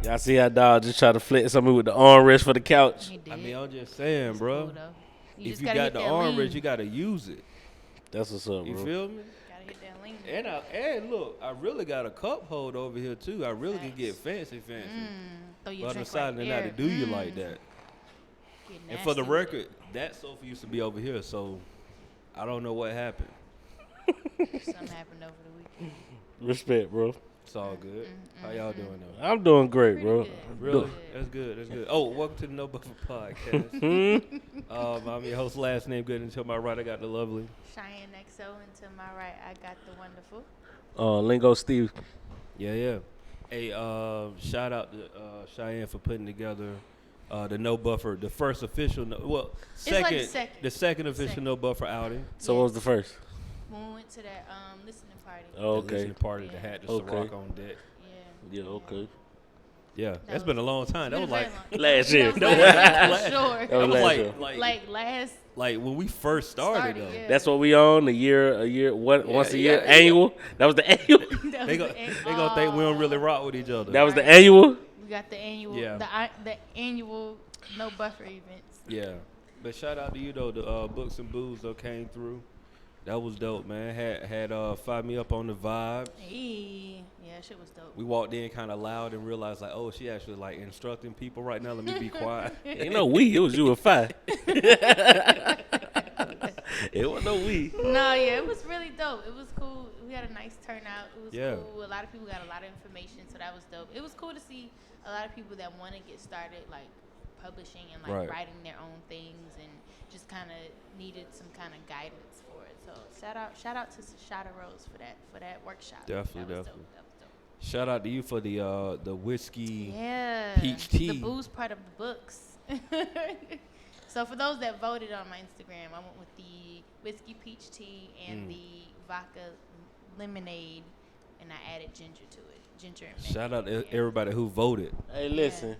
Y'all see how dog just try to flex something with the armrest for the couch? I mean, I'm just saying, bro. Cool, If you got the armrest, you gotta use it. That's what's up, bro. You feel me? Gotta hit that lean. And look, I really got a cup holder over here too. I really can get fancy. Throw your But I drink decided right not to there. do you like that. Get And for the nasty with record, that sofa used to be over here, so I don't know what happened. it. Something happened over the weekend. Respect, bro. It's all good. How y'all doing though? I'm doing great, Pretty bro. good. Really? That's good. That's good. Oh, welcome to the No Buffer Podcast. I'm your host, last name good. Until my right, I got the lovely. Chiane XO, and to my right, I got the wonderful. Lingo Steve. Yeah. Hey, shout out to Cheyenne for putting together the No Buffer, the first official, the second official No Buffer outing. So what was the first? When we went to that listening party. Oh, The okay. listening party that had the Okay. Ciroc on deck. Yeah, okay. Yeah, that's been a long time. That was like Last year. Sure. That was last year. Like last. like when we first started though. Yeah. That's what we on, once a year, annual. That was the annual. They gonna think we don't really rock with each other. That was the annual. We got the annual, Yeah. the annual No Buffer events. Yeah, but shout out to you though. The Books and Booze though came through. That was dope, man. Had fired me up on the vibe. Hey, yeah, shit was dope. We walked in kind of loud and realized like, oh, she actually like instructing people right now. Let me be quiet. Ain't no we. It was you and Five. It wasn't no we. No, yeah, it was really dope. It was cool. We had a nice turnout. It was Yeah. cool. A lot of people got a lot of information, so that was dope. It was cool to see a lot of people that want to get started, like publishing and like Right. writing their own things, and just kind of needed some kind of guidance for it. So shout out to Shada Rose for that workshop. Definitely, That was definitely. dope. That was dope. Shout out to you for the whiskey. Yeah. Peach tea. The booze part of the books. So for those that voted on my Instagram, I went with the whiskey peach tea and the vodka lemonade, and I added ginger to it. Ginger and mint. Shout out to everybody who voted. Hey, listen.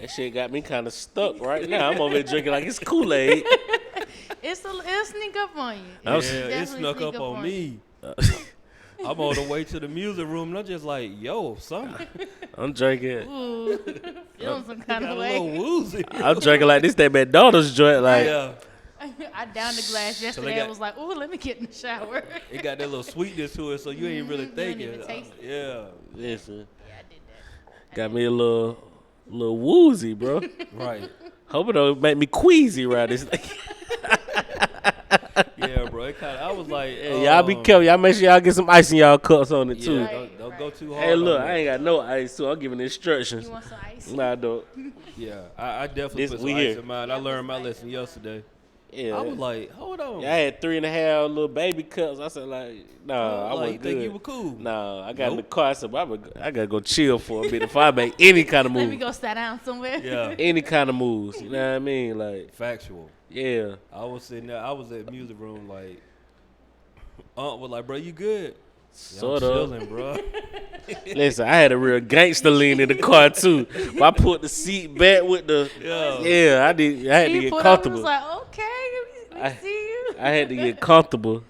That shit got me kind of stuck right now. I'm over here drinking like it's Kool-Aid. It'll sneak up on you. Yeah, it Definitely snuck sneak up on you. me. I'm on the way to the music room, and I'm just like, yo, something. I'm drinking. Ooh, feeling some kind Got of a way. little woozy. I'm drinking like this that McDonald's joint. Like, Yeah. I downed the glass yesterday. got- I was like, ooh, let me get in the shower. It got that little sweetness to it, so you ain't really You don't thinking. even taste it. Yeah, listen, Yeah, I did that. got me a little woozy, bro. right. Hope it don't make me queasy around this thing. Yeah, bro. It kind of. I was like, Hey, y'all be careful. Y'all make sure y'all get some ice in y'all cups on it Yeah, too. don't go too hard. Hey, look, on I it. ain't got no ice, so I'm giving instructions. You want some ice? Nah, I don't. Yeah, I definitely This- put we some ice here. in mine. I learned my lesson yesterday. Yeah. I was like, hold on. Yeah, I had 3.5 little baby cups. I said, like, nah, I like, wasn't you think good. you were cool? Nah, I got in the Nope. car. I said, I gotta go chill for a bit before I make any kind of Let me move. go sit down somewhere. Yeah, Any kind of moves. You know what I mean? Like, factual. yeah. I was sitting there. I was at the music room like, Aunt was like, bro, you good? Sort I'm of. chilling, bro. Listen, I had a real gangster lean in the car too. But I put the seat back with the. Yeah. I had to He get put up and comfortable. was like, okay, we I- see you. I had to get comfortable.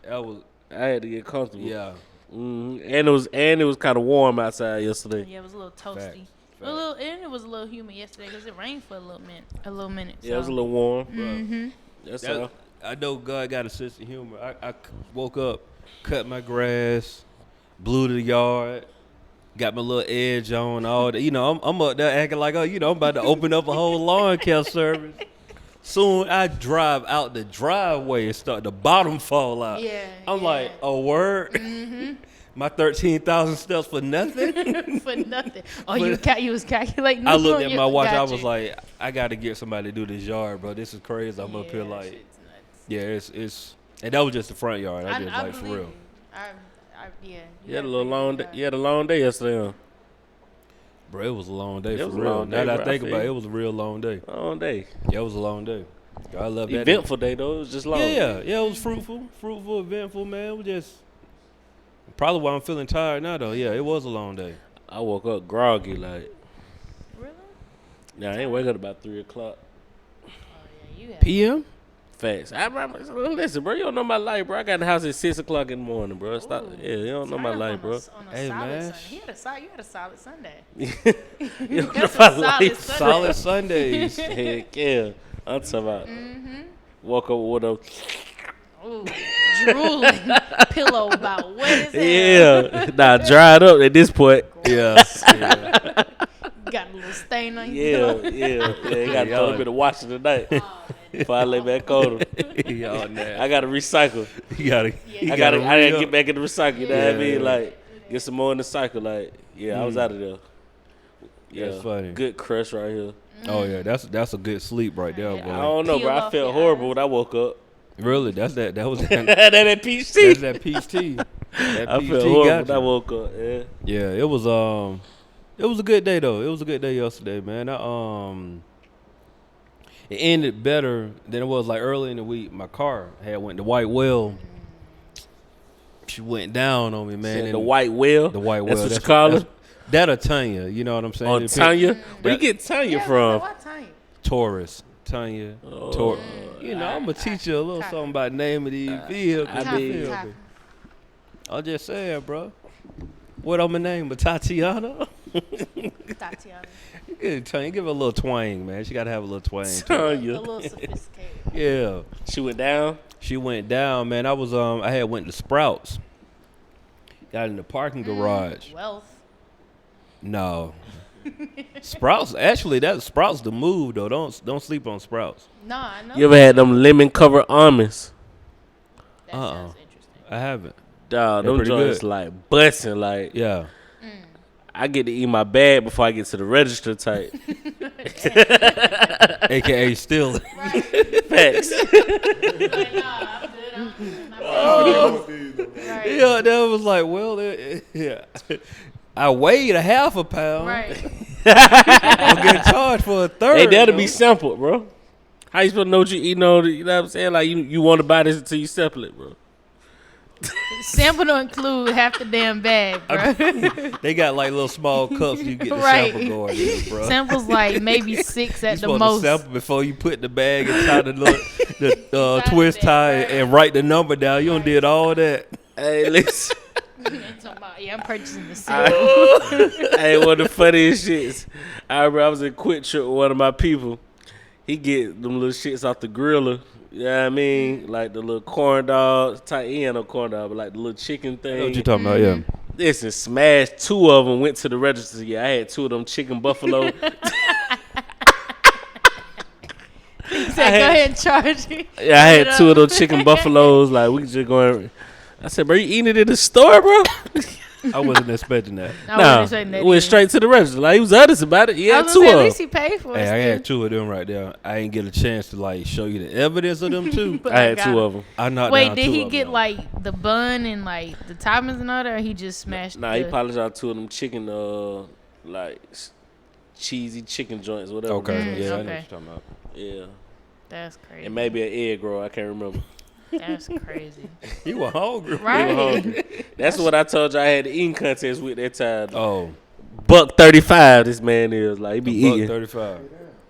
That was I had to get comfortable. yeah. And it was kind of warm outside yesterday. Yeah, it was a little toasty. Facts. And it was a little humid yesterday because it rained for a little minute. Yeah, it was a little warm. Mm-hmm. That's That- all. I know God got a sense of humor. I woke up, cut my grass, blew the yard, got my little edge on, all that. You know, I'm up there acting like, oh, you know, I'm about to open up a whole lawn care service. Soon I drive out the driveway and start the bottom fall out. Yeah. I'm like, a word? My 13,000 steps for nothing? for nothing. Oh, you was calculating. I looked at You- my watch. I got was you. like, I got to get somebody to do this yard, bro. This is crazy. I'm up here Yeah, like, shit's nuts. yeah, it's, and that was just the front yard. I just I like for believe real. you. Yeah. You had a little long day. You had a long day yesterday, huh? Bro, it was a long day It for was a real. long Now day, that bro. I think I about it, feel it was a real long day. Long day. Yeah, it was a long day. I love that. Eventful day though. It was just long. Yeah, it was fruitful, eventful, man. We just probably why I'm feeling tired now though. Yeah, it was a long day. I woke up groggy like. Really? Yeah, I ain't wake up about 3 o'clock. Oh yeah, you have. PM? Facts. I remember, listen, bro, you don't know my life, bro. I got in the house at 6 o'clock in the morning, bro. Stop. Ooh. Yeah, you don't know my Turn up life, bro. On a Hey, solid man. Sunday. You had a solid Sunday. You don't know That's my a solid life. Sunday. Solid Sundays. Heck yeah. I'm talking about. Woke up with a. Ooh, drooling pillow about wet as hell. Yeah. Nah, dried up at this point. yeah. Got a little stain on you. Yeah. You got to throw a bit of washing tonight before I lay back on them. Y'all nasty. I got to recycle. You gotta. Yeah. I gotta get back in the recycle. You know what I Yeah. mean? Like, get some more in the cycle. Like, yeah, I was out of there. Yeah, That's funny. Good crush right here. Oh yeah, that's a good sleep right there, Yeah. boy. I don't know, Peel bro. I off felt your horrible eyes. when I woke up. Really, that was that peach tea. that's that peach tea. That I peach felt tea horrible got when I you. woke up. Yeah. Yeah, it was a good day though. It was a good day yesterday, man. It ended better than it was like early in the week. My car had went to White Well. She went down on me, man. Said and the white whale. the White Well. That's what you call it. That or Tanya, you know what I'm saying? Oh, It depend- Tanya. Where you that- get Tanya Yeah, from? what time? Taurus. Tanya. You know, I'm gonna teach you a little something about the name of these vehicles. I you mean- feel me? I'm just saying, bro. What on my name? But Tatiana? Tatiana. Tanya, give her a little twang, man. She gotta have a little twang. to it. A Tanya. little sophisticated. Yeah. She went down. She went down, man. I had went to Sprouts. Got in the parking garage. Wealth. No. Sprouts, actually, Sprouts the move though. Don't sleep on Sprouts. No, I know. You ever had them lemon covered almonds? That sounds interesting. I haven't. Dog, They're them pretty joints good. like busting. Like, Yeah. I get to eat my bag before I get to the register type. AKA still. Facts. Like, nah, I'm good. I'm good. Right. Yeah, that was like, well, yeah. I weighed a half a pound. Right. I'm getting charged for a third. Hey, that'll though. be sampled, bro. How you supposed to know what you eating on? You know what I'm saying? Like, you want to buy this until you sample it, bro. Sample to include half the damn bag, bro. They got like little small cups you get the Right. sample going in, bro. Samples like maybe 6 You at the supposed most. to sample before you put the bag inside the Inside twist the tie bag. and write the number down. You done did all that. Hey, listen. And talking about, yeah, I'm purchasing the sample. Hey, one of the funniest shits. I remember I was in Quick Trip with one of my people. He get them little shits off the griller. You know what I mean? Like the little corn dogs. He ain't no corn dog, but like the little chicken I know what thing. you talking about, yeah. Listen, smashed 2 of them, went to the register. Yeah, I had 2 of them chicken buffalo. He said, go ahead and charge me. Yeah, I had 2 of those chicken buffaloes. Like, we just going. I said, bro, you eating it in the store, bro? I wasn't expecting that. I Nah, wasn't saying that went either. straight to the register. Like, he was honest about it. He I had was 2 gonna say, of at them. least he paid for it. Hey, I still. had 2 of them right there. I ain't get a chance to like show you the evidence of them too. But I had got 2 him. of them. I knocked Wait, down did 2 he of get them. like the bun and like the toppings and all that, or he just smashed? Nah, he the, polished out 2 of them chicken, like cheesy chicken joints, whatever. Okay, Mm, yeah, I know okay. what you're talking about. Yeah, That's crazy. and maybe an egg roll. I can't remember. That's crazy. You were hungry, They Right. were hungry. That's what I told you. I had the eating contest with that time. Oh, $1.35. This man is like he be eating. $1.35.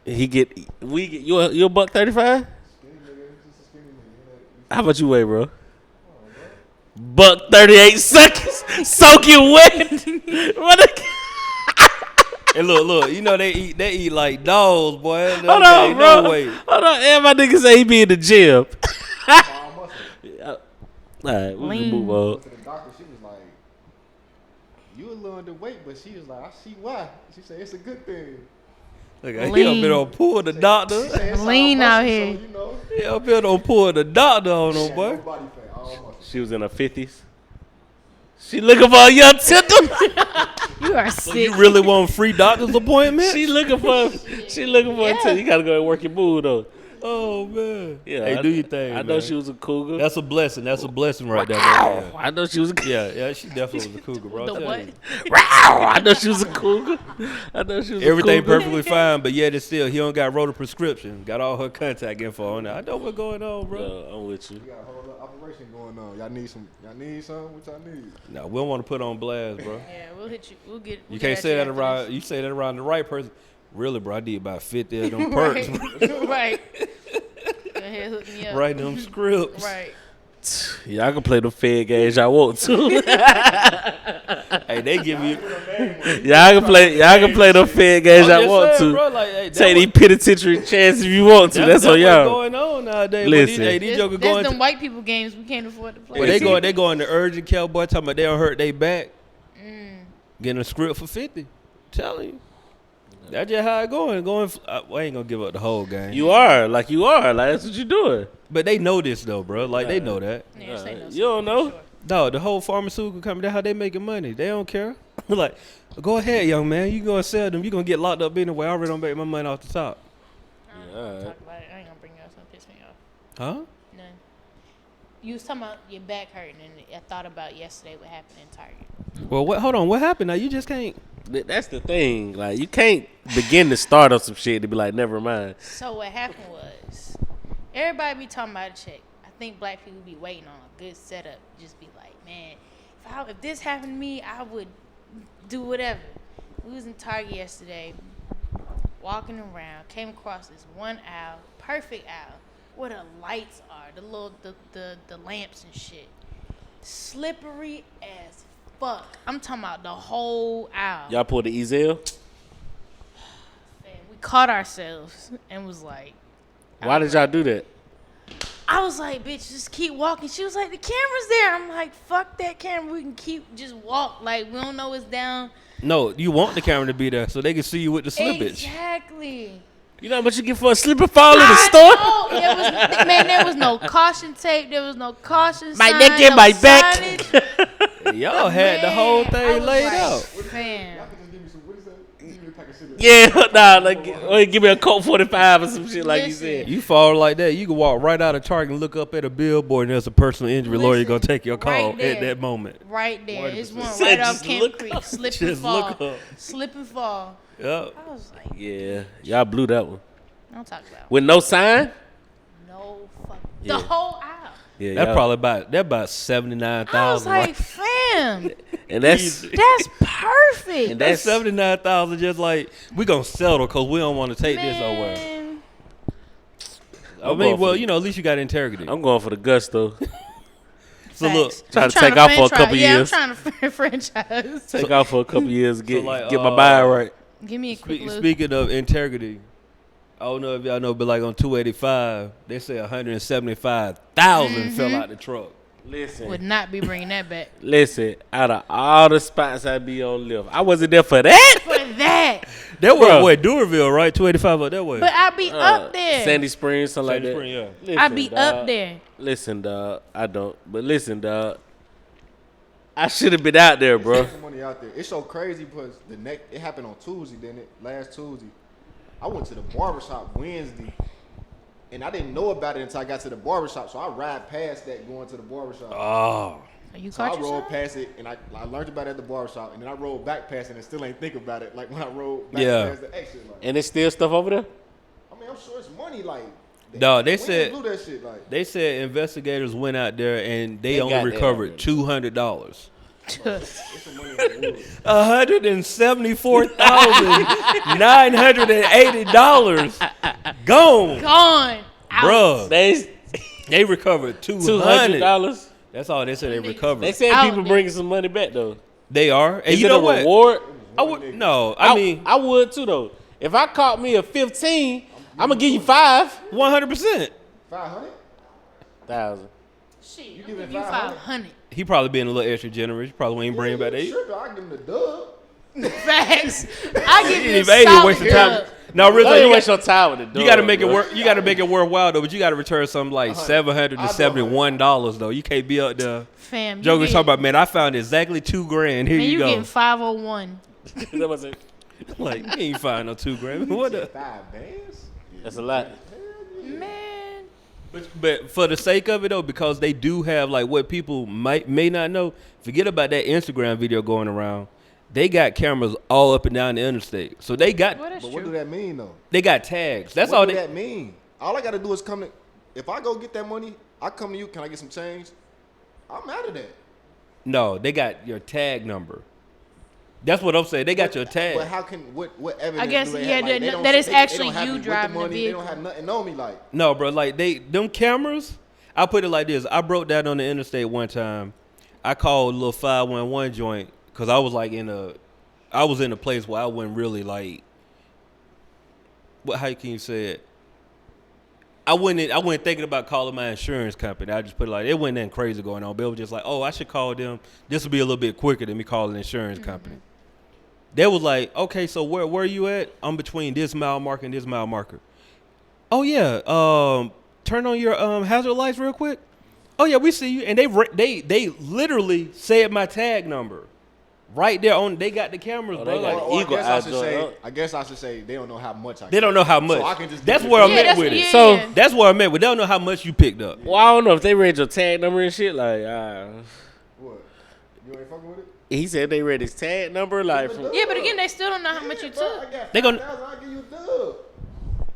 He get you a $1.35. How much you weigh, bro? $1.38 seconds. Soaking wet. What the- And look, you know they eat like dogs, boy. They Hold don't on, gain bro. no weight. Hold on. And my nigga say he be in the gym. All right, we Lean. can move on. To the doctor, she was like, "You a little underweight," but she was like, "I see why." She said, "It's a good thing." Look, he up Lean. been on pull the doctor. She said, "It's all Lean out muscle, here. So, you know, He up been on pull the doctor on him, no boy. body fat, all muscle. She was in her 50s. She looking for a young tender. You are So sick. you really want a free doctor's appointment? She looking for a tender. You gotta go and work your boo though. Oh man. Yeah, Hey, do your thing. I know man. she was a cougar. That's a blessing. That's a blessing right there. Man. I know she was a Yeah, she definitely was a cougar, bro. The I tell what? you. I know she was a cougar. I know she was Everything a cougar. perfectly fine, but yet it's still he don't got wrote a prescription. Got all her contact info on there. I know what's going on, bro. Yeah, I'm with you. We got a whole other operation going on. Y'all need some? What y'all need? No, we don't want to put on blast, bro. Yeah, we'll hit you. We'll get. You can't say that around. You say that around the right person. Really, bro, I did about 50 of them perks. Right. Bro. right. Go ahead, hook me up. Writing them scripts. Right. Y'all can play the Fed games y'all want to. Hey, they give you. Y'all can play the Fed games y'all want to. Bro, like, hey, Take these penitentiary chances if you want to. That's on y'all. What's going on nowadays. Listen. These jokers That's going. them white people games we can't afford to play. Well, they going to urgent cowboy talking about they don't hurt they back. Getting a script for 50. Telling you. That's just how it going. I ain't gonna give up the whole game. You are. Like, that's what you doing. But they know this though, bro. Like they know that. Yeah, say no, You don't know? sure. No, the whole pharmaceutical company, that's how they making money. They don't care. Like, go ahead, young man. You go and sell them. You gonna get locked up anyway. I already don't make my money off the top. I don't wanna talk about it. I ain't gonna bring it up. It's gonna piss me off. Huh? None. You was talking about your back hurting, and I thought about yesterday what happened in Target. Well, hold on. What happened? Now you just can't. That's the thing. Like, you can't begin to start on some shit to be like, never mind. So what happened was, everybody be talking about a check. I think black people be waiting on a good setup. Just be like, man, if this happened to me, I would do whatever. We was in Target yesterday, walking around, came across this one aisle, perfect aisle, where the lights are, the lamps and shit. Slippery as fuck. I'm talking about the whole aisle. Y'all pulled the Ezel? And we caught ourselves and was like, Why did y'all do that? I was like, bitch, just keep walking. She was like, the camera's there. I'm like, fuck that camera. We can just walk. Like, we don't know what's down. No, you want the camera to be there so they can see you with the slippage. Exactly. You know how much you get for a slip and fall in the store? There was no caution tape. There was no caution My sign, neck and no my back. signage. Y'all had the whole Man, I thing was laid like, out. Fam. Y'all can just give me some, what is that? Give me a pack of cigarettes. Yeah, like, give me a Colt 45 or some shit like you Listen. said. You fall like that, you can walk right out of Target and look up at a billboard and there's a personal injury lawyer Listen, gonna take your call right there. at that moment. Right there. It's one Said right off just Camp look Creek. up. Slip and Just fall. look up. Slip and fall. Yep. I was like, Yeah, y'all blew that one. don't talk about it. With no sign? No fuck. Yeah. The whole aisle. Yeah, That y'all- probably about 79,000. I was like, right? fam, and that's that's perfect. and That's that's 79,000. Just like we gonna settle because we don't want to take this nowhere. Man. I I'm mean, going well, for- you know, at least you got integrity. I'm going for the gusto. So look, Facts. Trying I'm to take off for a franchise- couple yeah, years. I'm trying to franchise. Take off for a couple years, get like, get my mind right. Give me a quick look. speaking of integrity, I don't know if y'all know, but like on 285, they say 175,000 fell out the truck. Listen, Would not be bringing that back. listen. Out of all the spots I be on lift, I wasn't there for that. For that. That was Bruh. what Durville, right? 285 up that way. But I be up there. Sandy Springs, something Sandy like that. Springs, yeah. Listen, I be dog. up there. Listen, dog. I don't. But listen, dog. I should have been out there, bro. There's some money out there. It's so crazy because it happened on Tuesday, didn't it? Last Tuesday. I went to the barber shop Wednesday, and I didn't know about it until I got to the barber shop. So I ride past that going to the barber shop. Oh. Are you So I caught rolled yourself? past it, and I learned about it at the barber shop, and then I rolled back past it and still ain't think about it. Like when I rolled back Yeah. past the exit. Like, And there's still stuff over there. I mean, I'm sure it's money. Like, No, they when said blew that shit. Like, they said investigators went out there and they They only got that recovered already. $200. it's some money in the woods. $174,980 gone, Gone. Out. bruh. They They recovered $200. $200. That's all they said they recovered. They said Out people there. bringing some money back though. They are, and Is you it know a what? reward? I would no. I mean, I would too though. If I caught me a 15, I'm gonna give you 5,000. 100%. 500? Shit, You I'm give it giving you 500? 500. He probably being a little extra generous. He probably ain't bringing back that. Sure, I give him the dub. Facts. I give you a Ain't even solid wasting time. dub. No, Don't Rizzo, even you waste got, your time with it. you got to make it work. You got to make it worthwhile though. But you got to return something like $771 though. You can't be up there. Fam, you Joker's get- talking about, man, I found exactly $2,000. Here Man, you you go. getting 501. That was it. Like, you ain't find no $2,000. What the? 5 bands? That's a lot. Man. But for the sake of it though, because they do have like what people may not know. Forget about that Instagram video going around. They got cameras all up and down the interstate, so they got Well, that's But what do true. that mean, though? they got tags. That's what all do they. that mean? All I got to do is come to. If I go get that money, I come to you. Can I get some change? I'm out of that. No, they got your tag number. That's what I'm saying. They got your tag. But how can what evidence? I guess do they yeah, have? Like, they don't- that it's they don't actually have me you with the driving the money, vehicle. They don't have nothing on me. Like No, bro. Like them cameras. I put it like this. I broke down on the interstate one time. I called a little 511 joint because I was like in a place where I wasn't really like. How can you say it? I wasn't thinking about calling my insurance company. I just put it like it wasn't nothing crazy going on. But it was just like, oh, I should call them. This will be a little bit quicker than me calling the insurance company. They was like, okay, so where are you at? I'm between this mile marker and this mile marker. Oh yeah, turn on your hazard lights real quick. Oh yeah, we see you. And they literally said my tag number right there on. They got the cameras, Oh, bro. they got Like, the eagle eye joint. I guess I should say they don't know how much I. they don't know how much. So I can just that's get where it. I'm Yeah, at with it. yeah, So- yeah. That's where I'm at with. They don't know how much you picked up. Well, I don't know if they read your tag number and shit. Like, What? You ain't fucking with it? he said they read his tag number. Like, from, Yeah, but again, they still don't know how much you Bro, I took. got They gonna- 5,000, I'll give you a dub.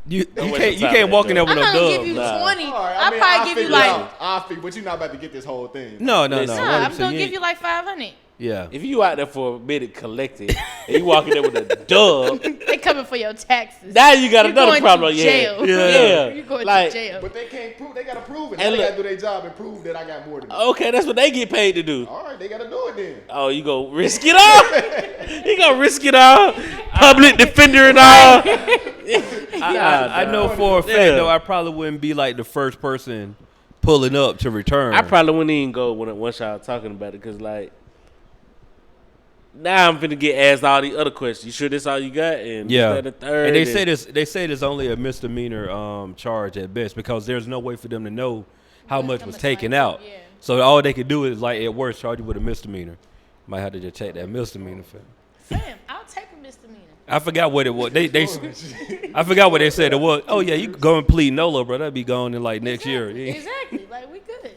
You Don't waste can't your you time can't with walk that, in there I'm with not no gonna dub. give you Nah. 20. All right, I'll probably give you like. but you're not about to get this whole thing. No. Nah, I'm 100%. gonna give you like 500. Yeah. if you out there for a minute collecting and you walk in there with a dub, They coming for your taxes. now you got You're another going problem. to Yeah, jail. yeah. You're going Like, to jail. But they can't prove. They gotta prove it. And They look- gotta do their job and prove that I got more than them. Okay, that's what they get paid to do. All right, they gotta do it then. Oh, you go risk it all? You gonna risk it all? Public defender and all? I know for a fact Yeah. though I probably wouldn't be like the first person pulling up to return. I probably wouldn't even go once y'all talking about it, because like now I'm finna get asked all the other questions. You sure this all you got? And Yeah, this, that, and the third. and they say there's only a misdemeanor charge at best because there's no way for them to know how much was taken out. Yeah. So all they could do is like at worst charge you with a misdemeanor. Might have to just take that misdemeanor for. Fam, I'll take a misdemeanor. I forgot what it was. I forgot what they said it was. Oh yeah, you can go and plead NOLA, bro. That'd be gone in like next year. Yeah. Exactly. Like we good.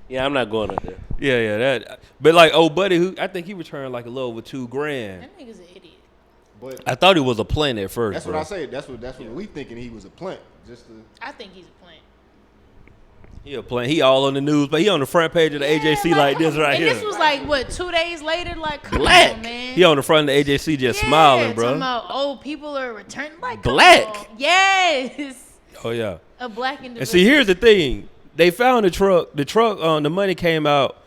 Yeah, I'm not going up there. Yeah, that. But like old buddy, who I think he returned like a little over $2,000. That nigga's an idiot. But I thought it was a plan at first. that's bro. what I say. That's what we thinking. He was a plant. Just to. I think he's a plant. He a plan. He all on the news, but he on the front page of the AJC like this right and here. this was like what 2 days later. Like come Black. on, man. He on the front of the AJC just Yeah, smiling, bro. talking about, oh, people are returning. Like come Black. on. Yes. Oh yeah. A black individual. And see, here's the thing. They found the truck. The truck the money came out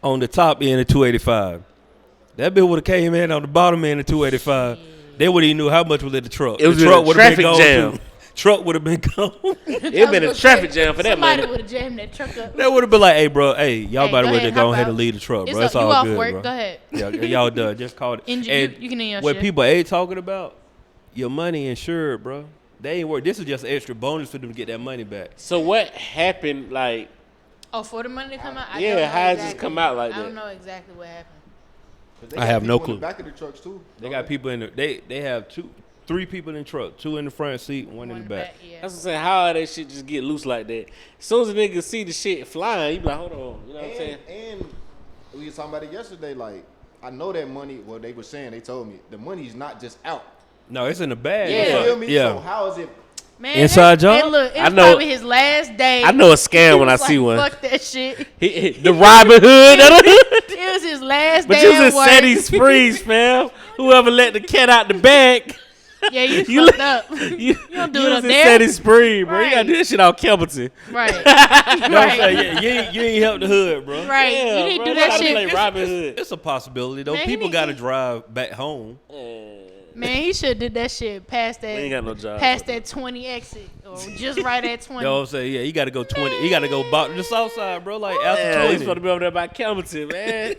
on the top end of 285. That bill would have came in on the bottom end of 285. They would have knew how much was in the truck. It was the in truck a would have been traffic gone jam. too. Truck would have been gone. It been a traffic jam for that Somebody money. would have jammed that truck up. That would have been like, hey, bro, y'all Hey, better go to ahead, go hop ahead out. and leave the truck, bro. It's It's up, all you off good, work. bro. Go ahead. Yeah, y'all done. Just call it. You can end your what shift. people ain't talking about, your money insured, bro. They ain't work. This is just an extra bonus for them to get that money back. So what happened? Like, Oh, for the money to come out? I Yeah, don't know how it just exactly. come out like I don't that? know exactly what happened. 'Cause they I got have no people in clue. the back of the trucks too. They got people in the. They have 3 people in the truck, 2 in the front seat, one in the back. Yeah. that's what I'm saying. How all that shit just get loose like that? As soon as a nigga see the shit flying, you be like, hold on. You know what I'm saying? And we were talking about it yesterday. Like I know that money. Well, they were saying they told me the money's not just out. No, it's in the bag. Yeah. You feel me? Yeah. So how is it? Man, Inside job? Hey, look, it I was know- probably his last day. I know a He scam when I was see like, one. Fuck that shit. The Robin Hood. It was his last But day you at was in work. Sadie Sprees, fam. Whoever let the cat out the bag. Yeah, you You fucked look- up. You, don't do you it was up in there. Sadie Spree, bro. You Right. gotta do that shit on Campbellton. Right. You know what I'm right. saying? Yeah, you ain't helped the hood, bro. Right. Yeah, you need to bro, do that try to shit. play Robin Hood. It's a possibility though. Man, he People need- got to drive back home. Man, he should have did that shit past We ain't got that no job. past that 20 exit or just right at 20. You know what I'm saying? Yeah, you got to go 20. You got to go back to the south side, bro. Like Yeah, after he's 20. supposed to be over there by Campbellton, man.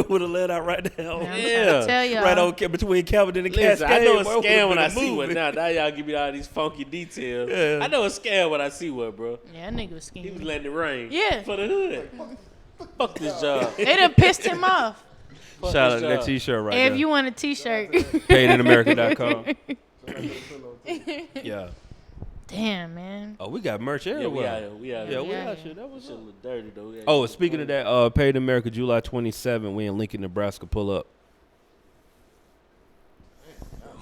Would have let out right there. Man, I'm Yeah. trying to tell y'all. Right on between Calvin and Listen, Cascade. I know a bro. scam when I Would've see been one. moving. Now y'all give me all these funky details. Yeah. I know a scam when I see one, bro. Yeah, that nigga was He was skinny. letting it rain. Yeah. For the hood. Fuck this job. They done pissed him off. Fuck Shout out this to that job. t-shirt right Hey, if there. you want a t-shirt. PaidInAmerica.com. Yeah. Damn, man. Oh, we got merch Yeah, we everywhere. out here. We out Yeah, here. we Yeah, out yeah. here. That was Shit up. a little dirty though. Yeah, Oh, speaking of that, Paid in America, July 27, we in Lincoln, Nebraska. Pull up.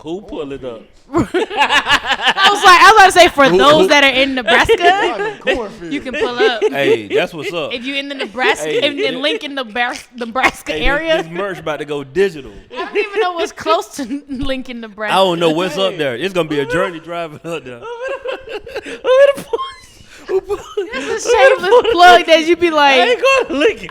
Who pull it up? I was about to say for those that are in Nebraska, Cornfield. you can pull up. Hey, that's what's up. If you're in the Nebraska, Hey, in Lincoln, Nebraska Hey, area, this merch about to go digital. I don't even know what's close to Lincoln, Nebraska. I don't know what's up there. It's gonna be a journey driving up there. It's a shameless plug that you be I like, ain't going to Lincoln.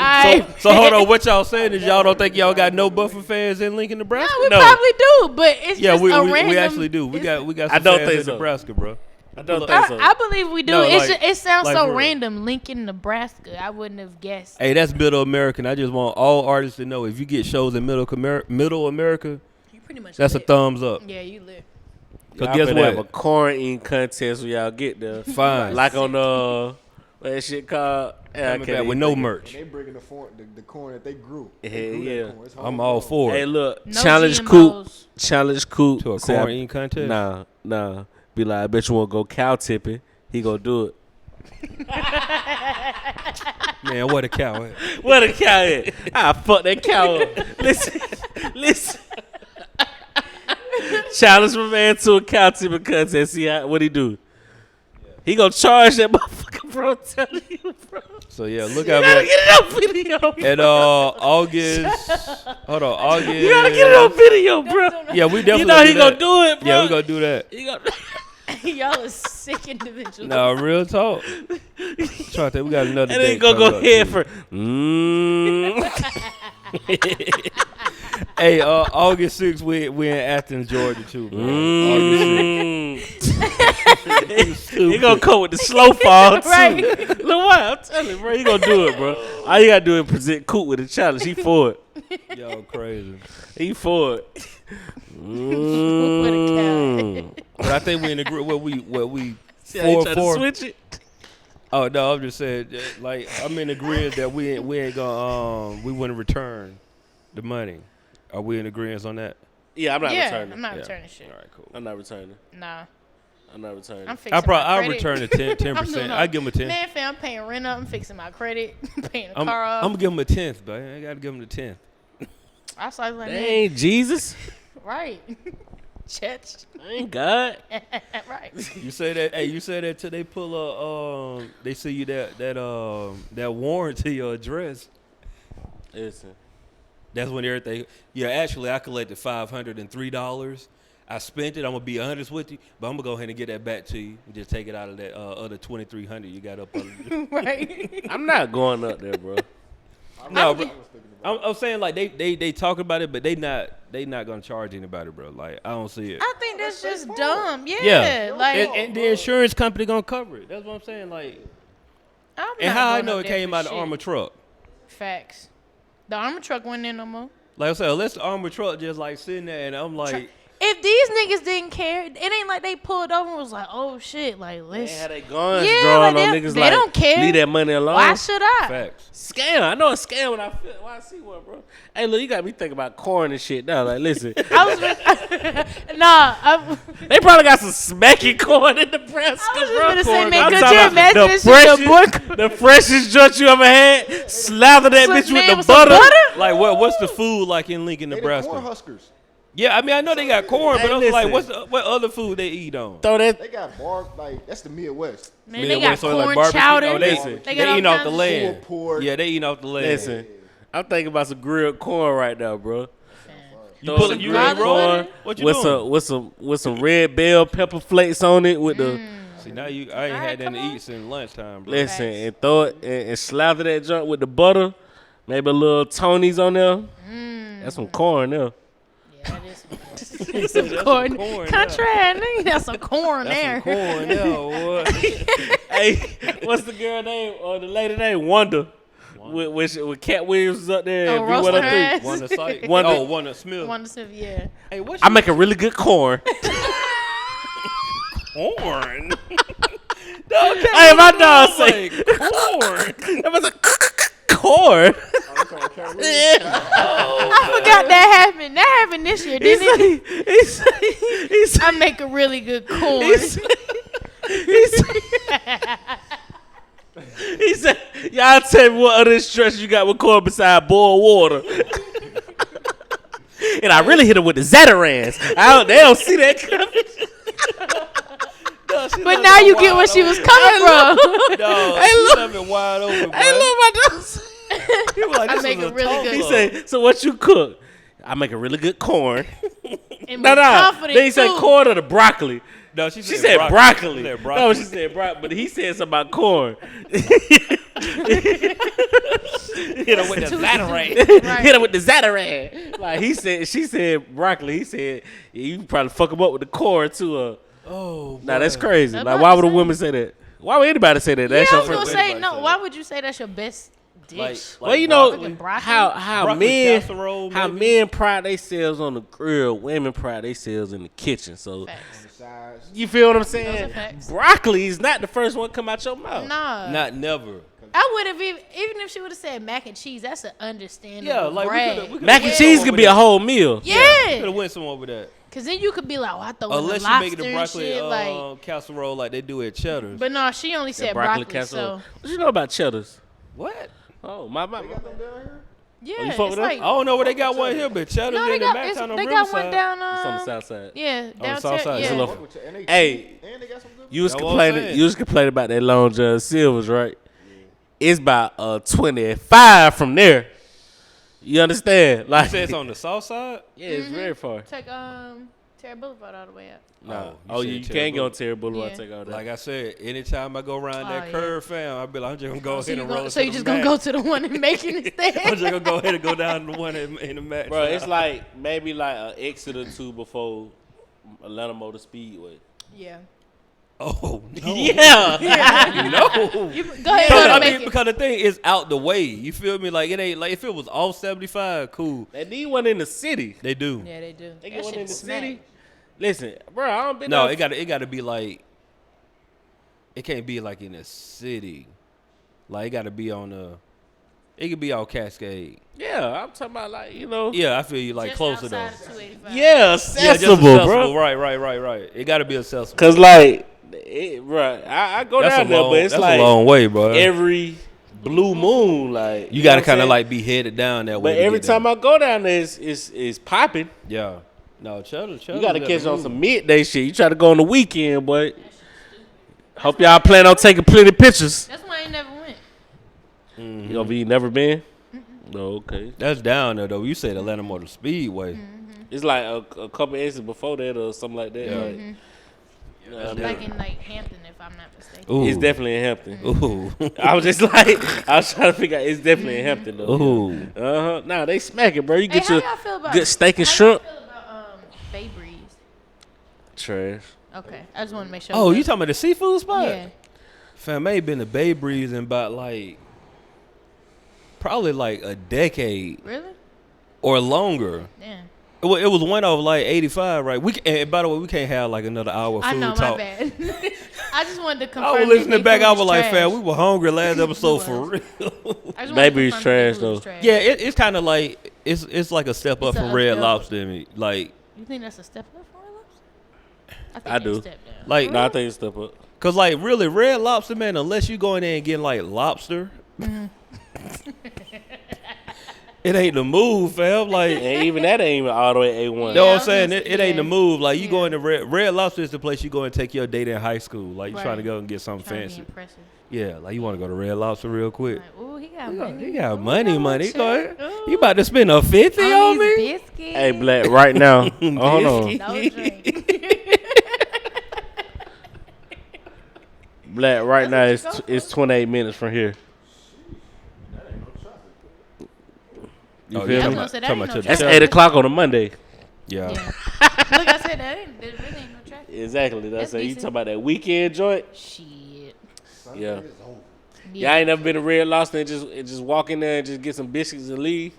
So hold on, what y'all saying is y'all don't think y'all got no buffer fans in Lincoln, Nebraska? we probably do, but it's Yeah, just we a random. actually do. We got some I don't fans think in so. Nebraska, bro. I don't think so. I believe we do. No, It's like- just, it sounds like so for real. random. Lincoln, Nebraska. I wouldn't have guessed. Hey, that's Middle American. I just want all artists to know if you get shows in Middle America, You pretty much. that's a lit. thumbs up. Yeah, you live. Cause Y'all guess finna have a what? quarantine contest when y'all get there. Fine. Like on what that shit called? Yeah, I Coming can't back with even no think merch. They bringing the corn that they grew. Hell They grew that yeah. corn. It's I'm all for Hey, it. look, No challenge GMOs. Coop. Challenge Coop. To a Say, quarantine contest? Nah. Be like, I bet you want to go cow tipping. He gonna do it. Man, what a coward. Where the cow at? I fuck that cow up. Listen. Challenge my man to a cow tipping contest. See what he do. He gonna charge that motherfucker, bro. I'm telling you, bro. So yeah, look You out gotta for get it on video. at August. Hold on, August. You gotta get it on video, bro. Yeah, we definitely. You know he do gonna that. do it, bro. Yeah, we gonna do that. He gonna. Y'all are sick individuals. No, real talk. Try to think, we got another And day. then gonna go coming up, ahead too. for. Hey, August 6th, we in Athens, Georgia too. Bro. August 6th. He gonna come with the slow fall too. Right. Look what I'm telling you, bro. He gonna do it, bro. All you gotta do is present Coop with a challenge. He for it. Y'all crazy. He for it. What a cow. But I think we in agree. What we See how he try to 4-4. switch it? Oh no, I'm just saying. Like I'm in agreement that we ain't gonna we wouldn't return the money. Are we in agreement on that? Yeah, I'm not Yeah, returning. I'm not Yeah. returning shit. All right, cool. I'm not returning. Nah, I'm not returning. I'm fixing I'll my credit. return the 10%. I'm doing I give him a 10. Man, fam, I'm paying rent up. I'm fixing my credit. Paying the I'm car off. gonna give him a 10th, but I gotta give him the 10th. I started like, man, Dang, Jesus. right. Church. Ain't God. Right. You say that? Hey, you say that till they pull they see you that warrant to your address. Listen. That's when everything. Yeah, actually, I collected $503. I spent it. I'm gonna be honest with you, but I'm gonna go ahead and get that back to you and just take it out of that other $2,300 you got up on. Right. I'm not going up there, bro. No, bro. I'm saying like they talk about it, but they not gonna charge anybody, bro. Like I don't see it. I think that's just dumb. Yeah. Yeah, Like, and the insurance company gonna cover it. That's what I'm saying. Like, I'm and not how I going know up it there came for out of shit. armor truck. Facts. The armor truck wasn't there no more. Like I said, unless the armor truck just like sitting there, and I'm like, If these niggas didn't care, it ain't like they pulled over and was like, "Oh shit!" Like, They let's. had their guns Yeah, drawn like on they- niggas they like, don't care. leave that money alone. Why should I? facts. Scam. I know a scam when I see one, bro. Hey, look, you got me thinking about corn and shit now. Like, listen, I was nah. they probably got some smacky corn in Nebraska, I was just bro. gonna say, man, I'm could talking you about imagine the this shit? freshest, the freshest joint you ever had? Slather that bitch Man, with with the some butter. Like what's the food like in Lincoln, They the Nebraska? corn huskers. Yeah, I mean I know they got corn, Hey, but I'm like, listen. what other food they eat on? Throw that. They got like that's the Midwest. Man, they got Midwest, so like corn barbecue. chowder. Oh, Listen, They they got all eating off kinds the of land. Pulled pork. Yeah, they eating off the land. Listen, I'm thinking about some grilled corn right now, bro. You Throw pull some it, you grilled garlic corn butter? What you with doing? with some red bell pepper flakes on it with the. See now I ain't had Alright, nothing to come on. eat since lunchtime, bro. Listen, Facts. and throw it and slather that joint with the butter. Maybe a little Tony's on there. That's some corn there. Yeah, that is some corn. corn, Contrary, nigga, that's some corn there. Corn, yeah, what? Hey, what's the girl name or the lady name? Wonder. With Cat Williams was up there. Oh, and roasting her V103. ass. Wonder Sight. Wonder- Oh, Wonder Smith. Wonder Smith, yeah. Hey, what I make a really good corn. corn? Hey, my dog say corn. that was a corn. I forgot that happened. That happened this year, didn't it? He said, I make a really good corn. he said, y'all tell me what other stress you got with corn beside boiled water. And I really hit her with the Zatarans. They don't see that coming. But now you get where she was coming from. No, Hey, she look. left it wide open, bro. Hey, look, my dog. He was like, I this make is a really good- He Tulsa. said, so what you cook? I make a really good corn. And No, was no. confident Then he said too. corn or the broccoli. No, She said broccoli. She said No, broccoli. she said broccoli. But he said something about corn. Hit her with the Zatarang. Right. Hit him with the Zatarang. Like she said broccoli. He said you probably fuck him up with the corn too. Oh, Nah, that's crazy. I'm Like, about why to would a say. woman say that? Why would anybody say that? Yeah, That's I your was gonna first. say Everybody no. say Why that. would you say that's your best dish? Well, you know broccoli? Broccoli? how Broccoli men casserole, how maybe? men pride themselves on the grill, women pride themselves in the kitchen. So Facts. The size. you feel what I'm Those saying? are facts. Broccoli is not the first one come out your mouth. Nah. Not never. I would have even if she would have said mac and cheese. That's an understandable. Yeah, like brag. we could Mac and cheese could be a whole meal. Could Yeah. have went somewhere with that. Cause then you could be like, oh, I throw in the Unless you lobster make it the and broccoli shit. Like, casserole like they do at Cheddar's. but no, she only That said broccoli. casserole. So What you know about cheddars? What? Oh, my. They got them down here? yeah, you fuck it's with like I don't know where they got one here, but Cheddar's no, they in the got Macktown on they got one Riverside. down. It's on the south side. Yeah, the down south side. Yeah. It's a little- Fuck with you. And they Hey. cheap, and they got some good. You was That's what I'm complaining. saying. You was complaining about that Long John Silver's, right? It's about 25 from there. You understand? Like, You say it's on the south side? yeah, it's very far. Take Terry Boulevard all the way up. No, Oh, you you said can't go on Terry Terry Boulevard. Yeah. Take all that. Like I said, anytime I go around Oh, that yeah. curve, fam, I be like, I'm just gonna go So ahead you and roll. gonna, so you to just the gonna Mac. go to the one and make it I'm instead? just gonna go ahead and go down to the one in the match. Bro, it's like maybe like an exit or two before Atlanta Motor Speedway. Yeah. oh no. Yeah. No. You go ahead Because, and I make mean, it. because the thing is out the way. You feel me? Like it ain't like if it was all 75, cool. They need one in the city. They do. Yeah, they do. They That get one shit in the smack. city. Listen, bro, I don't been No, there. it gotta be like it can't be like in the city. Like it gotta be on it could be on Cascade. Yeah, I'm talking about like, you know. Yeah, I feel you like Just closer though. outside of 285. Yeah, Yeah, just accessible, bro. Right. It gotta be accessible. Cause like, bro, I go That's down a there, long, but it's that's like a long way, bro. every blue moon, like You gotta know what kind of I'm saying? like be headed down that way. But every time I go down there, it's popping. yeah, no, Cheddar. You gotta catch on some midday shit. You try to go on the weekend, but hope y'all plan on taking plenty pictures. That's why I ain't never went. You gonna be never been? No, okay. That's down there though. You said Atlanta Motor Speedway. It's like a couple inches before that or something like that. Yeah. Like, you know what I mean? Like in like Hampton, if I'm not mistaken. Ooh, It's definitely in Hampton. Ooh, I was just like, I was trying to figure out. It's definitely in Hampton though. ooh. Nah, they smack it, bro. You Hey, get how your y'all feel about good steak and how shrimp. Y'all feel about Bay Breeze? Trash. Okay, I just want to make sure. Oh, you talking about the seafood spot? Yeah. Fam, I ain't been to Bay Breeze in about like probably like a decade Really? or longer. Damn. It was one of like 85, right? And by the way, we can't have like another hour of I food know, talk. my bad. I just wanted to confirm. I was that listening they back. food I was was like, trash. fam, we were hungry last episode It for was. real. I just wanted to Baby's confirm that trash, the food was though. trash. Yeah, it's kind of like it's like a step up It's from a Red step. Lobster to me. Like You think that's a step up for Red Lobster? I think I they do. Step down. like No, I think it's step up. cause like really Red Lobster, man, unless you go in there and get like lobster, it ain't the move, fam. Like. And even that ain't even all the way A1. You know Yeah, what I I'm was saying? gonna It say, ain't the yeah. move. Like, you Yeah. go into Red Lobster is the place you go and take your date in high school. Like, you trying to Right. go and get something Trying to be fancy. impressive. Yeah, like you want to go to Red Lobster real quick. Like, ooh, he got He got, money. he got Ooh, money, got money. one Go check. ahead. Ooh. You about to spend a 50 on these me? biscuits. Hey, Black, right now. Hold on. Biscuit. No drink. Black, right now, That's what you go it's 28 minutes from here. You Oh, feel yeah, me? I was gonna say, that talking ain't about no to That's the traffic. 8 o'clock on a Monday. Yeah. Yeah. Look, I said that ain't. There really ain't no traffic. Exactly. That's That's it. You decent. talking about that weekend joint? Shit. Sunday Yeah. is over. Yeah, I ain't never been to Red Lobster and just walk in there and just get some biscuits and leave.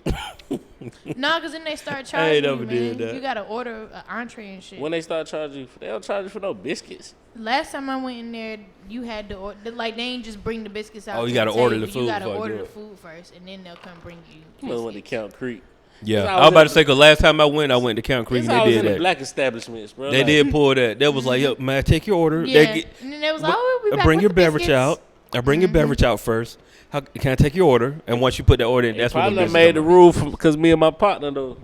No, because then they start I charging ain't you, never man. did that. You got to order an entree and shit. When they start charging you, they don't charge you for no biscuits. Last time I went in there, you had to order. Like, they ain't just bring the biscuits out. Oh, you to gotta the order table. the food You got to before I order do the it. food first, and then they'll come bring you You went to biscuits. Count Creek. Yeah. That's I how was about to was say, because last time I went to Count Creek It's and they always did in the that. black establishments, bro. They Like, did pull that. That was like, yo, man, take your order. Yeah. They get, And then they was like, oh, we'll be back bring with your the beverage biscuits. out. I bring your beverage out first. How can I take your order? And once you put that order in, They that's when probably the done made the rule because me and my partner though.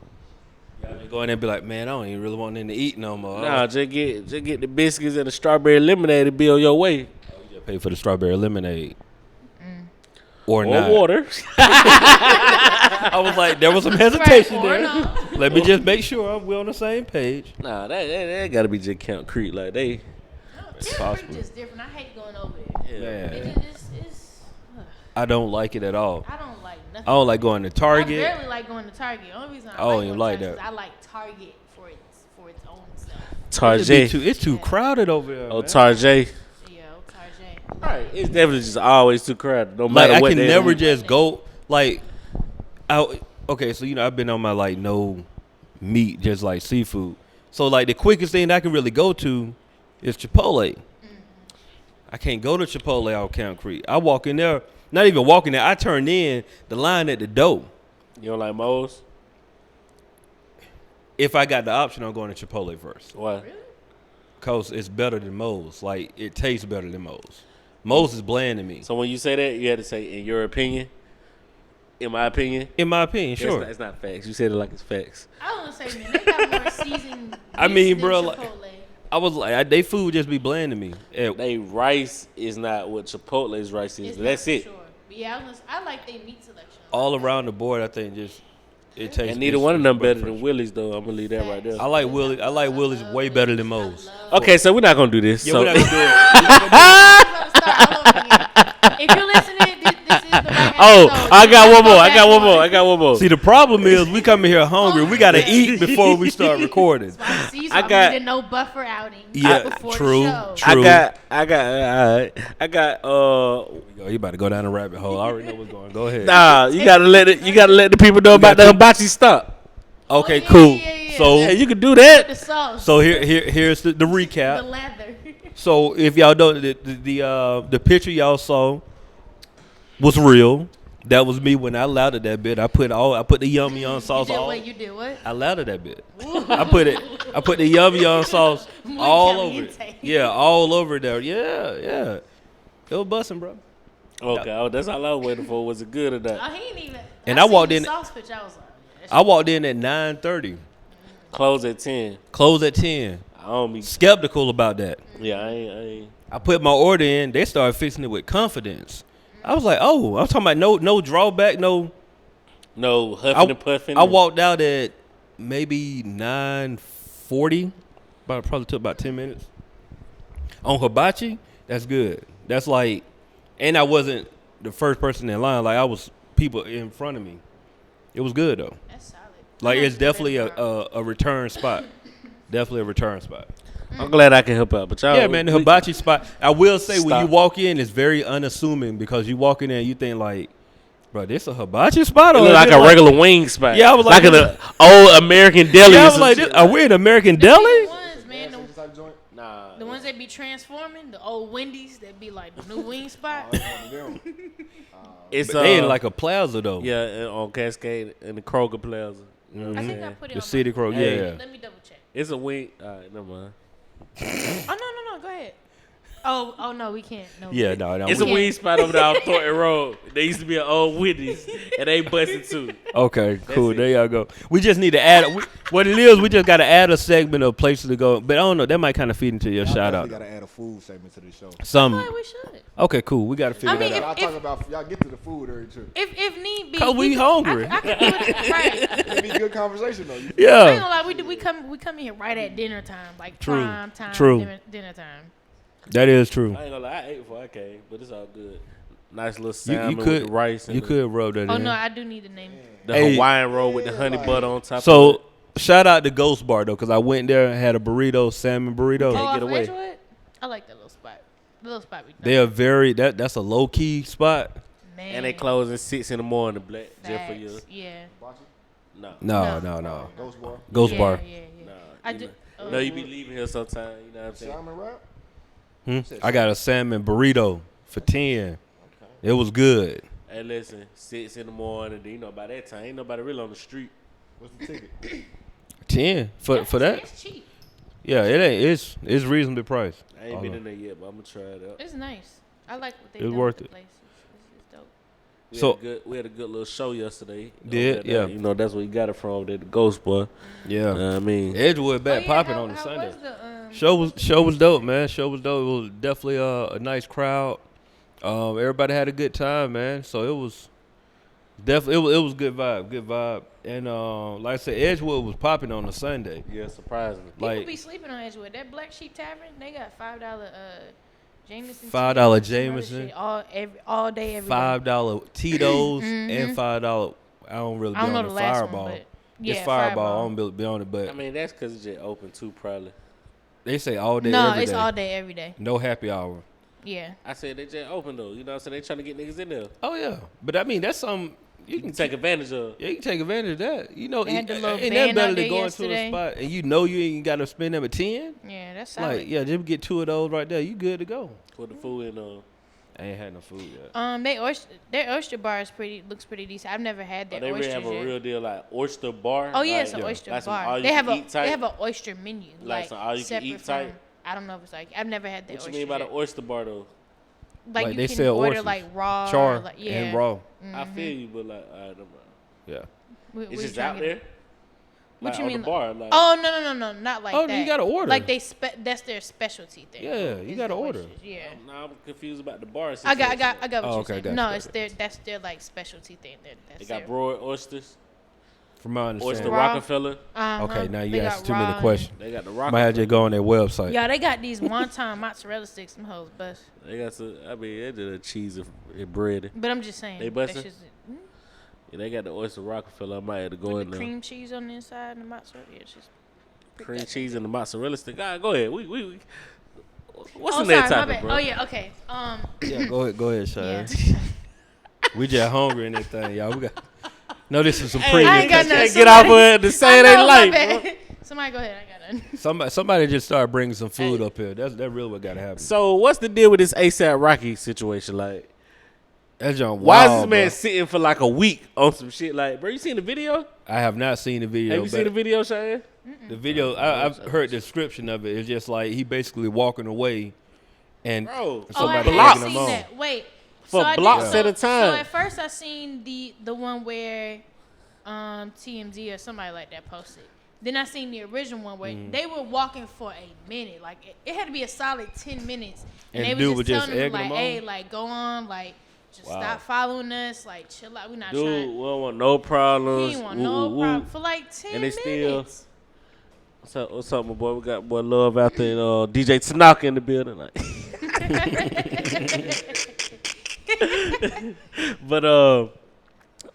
Y'all just go in there and be like, man, I don't even really want nothing to eat no more. Nah, just get the biscuits and the strawberry lemonade to be on your way. You just pay for the strawberry lemonade. Or Or not. water. I was like, there was some hesitation Right, or there. no. Let me just make sure we're on the same page. Nah, that gotta be just Cant Pay. Like they. It's possible. just different. I hate going over there. Yeah. Man, It's I don't like it at all. I don't like nothing. I don't like going to I Target. barely like going to Target. The only reason I I don't like even going like to Target that. is I like Target for its own stuff. Target. It's too crowded over there. Oh, man. Target. Yeah, Target. Right. It's definitely just always too crowded. No Like matter I what can they never do. just go like out. Okay, so I've been on my like no meat, just like seafood. So like the quickest thing I can really go to is Chipotle. I can't go to Chipotle out Cant Pay. I walk in there, not even walking there. I turn in the line at the door. You don't like Moe's? If I got the option, I'm going to Chipotle first. Why? Cause it's better than Moe's. Like it tastes better than Moe's. Moe's is bland to me. So when you say that, you had to say, in your opinion. In my opinion. In my opinion, sure. It's not facts. You said it like it's facts. I was gonna say, man, they got more seasoned. I mean, than bro, like- Chipotle. I was like, they food just be bland to me. They rice is not what Chipotle's rice is. It's That's not it. for Sure. But yeah, I like their meat selection. All around the board, I think just it tastes. And neither one of them better than Willie's though. I'm gonna leave that right there. I like Willie. I like Willie's way better than Moe's. Okay, so we're not gonna do this. Yeah, so we're not gonna do it. If you're listening, this is the right oh, episode. I got one more. Go I back got one on. more. I got one more. See, the problem is we come in here hungry. We gotta eat before we start recording. See, so I I got- needed no buffer outing. Yeah, before true, The show. true. I got Yo, you about to go down a rabbit hole. I already know what's going. Go ahead. nah, you gotta let the people know about the hibachi stop. Okay, Oh, yeah, cool. yeah, yeah. So, Yeah, you can do The that. sauce. so here's the the recap. leather. So if y'all don't, the picture y'all saw was real. That was me when I louted that bit. I put the yummy on sauce all. You did what? I louted that bit. I put the yummy on sauce all over it. caliente. Yeah, all over there. Yeah. It was busting, bro. Okay, oh, that's all I was waiting for. Was it good or not? Oh, he ain't even. And I walked seen in- the sauce picture. I was like, yeah, I walked in at 9:30. Close at 10. Closed at 10. I don't be. Skeptical about that. Yeah, I ain't. I put my order in. They started fixing it with confidence. I was like, oh, I was talking about no drawback, no. No huffing and puffing. I walked out at maybe 9:40. Probably took about 10 minutes. On hibachi, that's good. That's like, and I wasn't the first person in line. Like I was people in front of me. It was good though. that's solid. Like I'm it's gonna do definitely that tomorrow. a return spot. Definitely a return spot. I'm glad I can help out, but y'all. Yeah, man, the hibachi spot. I will say when you Stop. walk in, it's very unassuming because you walk in there and you think like, bro, this a hibachi spot? It Or look is like it a regular wing spot. Yeah, I was like, an old American deli. Yeah, or I was some like, shit. are we in American The deli? ones, man, Gas station type joint? Nah, the ones that be transforming, the old Wendy's that be like the new wing spot. Oh, it's one of them. it's They in like a plaza though. yeah, on Cascade in the Kroger Plaza. You know what I I'm think I saying? put it The on city crow. Hey. Yeah. Let me double check. It's a wing. All right, never mind. Oh no, go ahead. Oh no, we can't. No. Yeah, no, It's we- a wing spot over there on Thornton Road. There used to be an old Wendy's, and they busted too. Okay, cool. it. There y'all go. We just need to add. What it is, we just got to add a segment of places to go. But I don't know. That might kind of feed into your Y'all shout out. definitely gotta add a food segment to the show. I Some. feel like we should. Okay, cool. We got to figure I mean, that out. Y'all talk about y'all get to the food every trip. If need be, 'Cause we could- hungry. I could do it. Right. It'd be good conversation though. I ain't Yeah. gonna lie, we come in here right at dinner time, like True. prime time, True. dinner time. That is true. I ain't gonna lie, I ate before I came, but it's all good. Nice little You, salmon you with could the rice and you the, could rub that Oh in. no, I do need to name. the Hey. Hawaiian roll with the honey butter on top. of So it. shout out to Ghost Bar though, because I went there and had a burrito, salmon burrito. Oh, get off away. Edgewood? I like that little spot. The little spot we done. They are very that's a low key spot. Man. And they close at 6 in the morning, black, just for you. Facts. Yeah. No, No. Ghost bar. Ghost yeah, Bar. Yeah, yeah. no. I you do. know. No, you be leaving here sometime. You know what I'm saying? Salmon wrap. I got a salmon burrito for 10. It was good. Hey, listen, 6 in the morning. You know, by that time, ain't nobody really on the street. What's the ticket? 10 for that? It's cheap. Yeah, it ain't. It's reasonably priced. I ain't been in there yet, but I'm gonna try it out. It's nice. I like what they It's done worth with it. the place. It's dope. We had a good little show yesterday. Yeah. You know, that's where you got it from. The Ghost Boy. Yeah. I mean, Edgewood back popping on the Sunday. Show was dope, man. Show was dope. It was definitely a nice crowd. Everybody had a good time, man. So it was definitely it was good vibe. And like I said, Edgewood was popping on a Sunday. yeah, surprisingly. People be sleeping on Edgewood. That Black Sheep Tavern, they got $5 Jameson. $5 tea, Jameson. all day, every day. $5 Tito's and $5. I don't really be I don't know on the the last Fireball. one, but yeah, It's Fireball. I don't really be on it, but I mean, that's because it's just open too, probably. they say all day, no, every it's day. all day, every day. No happy hour. Yeah. I said they just open though. You know what I'm saying? They trying to get niggas in there. Oh yeah, but I mean that's something You can take advantage of. Yeah, you can take advantage of that. You know, They had the little ain't van that better out than there going yesterday. to a spot and you know you ain't got to spend them at 10? Yeah, that's solid. Like, yeah, just get 2 of those right there. You good to go. Put the food in I ain't had no food yet. Their oyster bar looks pretty decent. I've never had their They really oysters have a yet. real deal like oyster bar. Oh yeah, like, it's an oyster like some bar. all you They have can eat type. they have an oyster menu, Like some all you can separate eat from. type? I don't know if it's like I've never had their What you oyster mean by the yet. oyster bar though? Like Like, you they can sell order oysters. like raw, Char like, yeah. and raw. I feel you, but like, Yeah. it's just out there. What Like, you on mean? the bar? Like, Oh no, not like Oh, that. you gotta order. Like that's their specialty thing. Yeah, you is gotta the order. oysters, Yeah. now I'm confused about the bar. I got situation. what Oh, you're okay, saying. gotcha, No, gotcha. that's their like specialty thing. They got broiled oysters, From my oyster understanding. Raw. Rockefeller. Okay, now you They asked got too many raw questions. They got the Might have Rockefeller. to go on their website. Yeah, they got these wonton mozzarella sticks. Them hoes bust. They got some. I mean, they did a cheese and bread. But I'm just saying. They that busting? shit's- Yeah, they got the oyster Rockefeller. I might have to go With in the there. cream cheese on the inside and the mozzarella. Yeah, it's just Cream cheese and the mozzarella stick. All right, go ahead. We what's oh, the next sorry, my topic, bad. bro? Oh yeah, okay. Yeah, go ahead, Shia. Yeah. We just hungry in this thing, y'all. We got. No, this is some Hey, premium. I ain't got Can't nothing. get off of it to say it I ain't know, life, my bro. bad. Somebody go ahead. I got nothing. Somebody just started bringing some food up here. That's really what got to happen. So what's the deal with this ASAP Rocky situation? Like, That's John. why is wild, this man bro. sitting for like a week on some shit? Like, bro, you seen the video? I have not seen the video. Have you seen the video, Cheyenne? The video, I've heard the description of it. It's just like he basically walking away, and Bro, Oh, I somebody block- have tagging him seen on. that. Wait. For I did- blocks at a time. So at first I seen the one where TMZ or somebody like that posted. Then I seen the original one where Mm-hmm. they were walking for a minute. Like it had to be a solid 10 minutes. And they dude was was just just telling them egging like, them hey, on? like go on, like just Wow. stop following us, like chill out. We not dude, we trying. don't want no problems. He ain't want Woo, no woo, woo. problem for like 10 And they still- minutes. What's up, my boy? We got boy Love out there. DJ Tanaka in the building. Like. But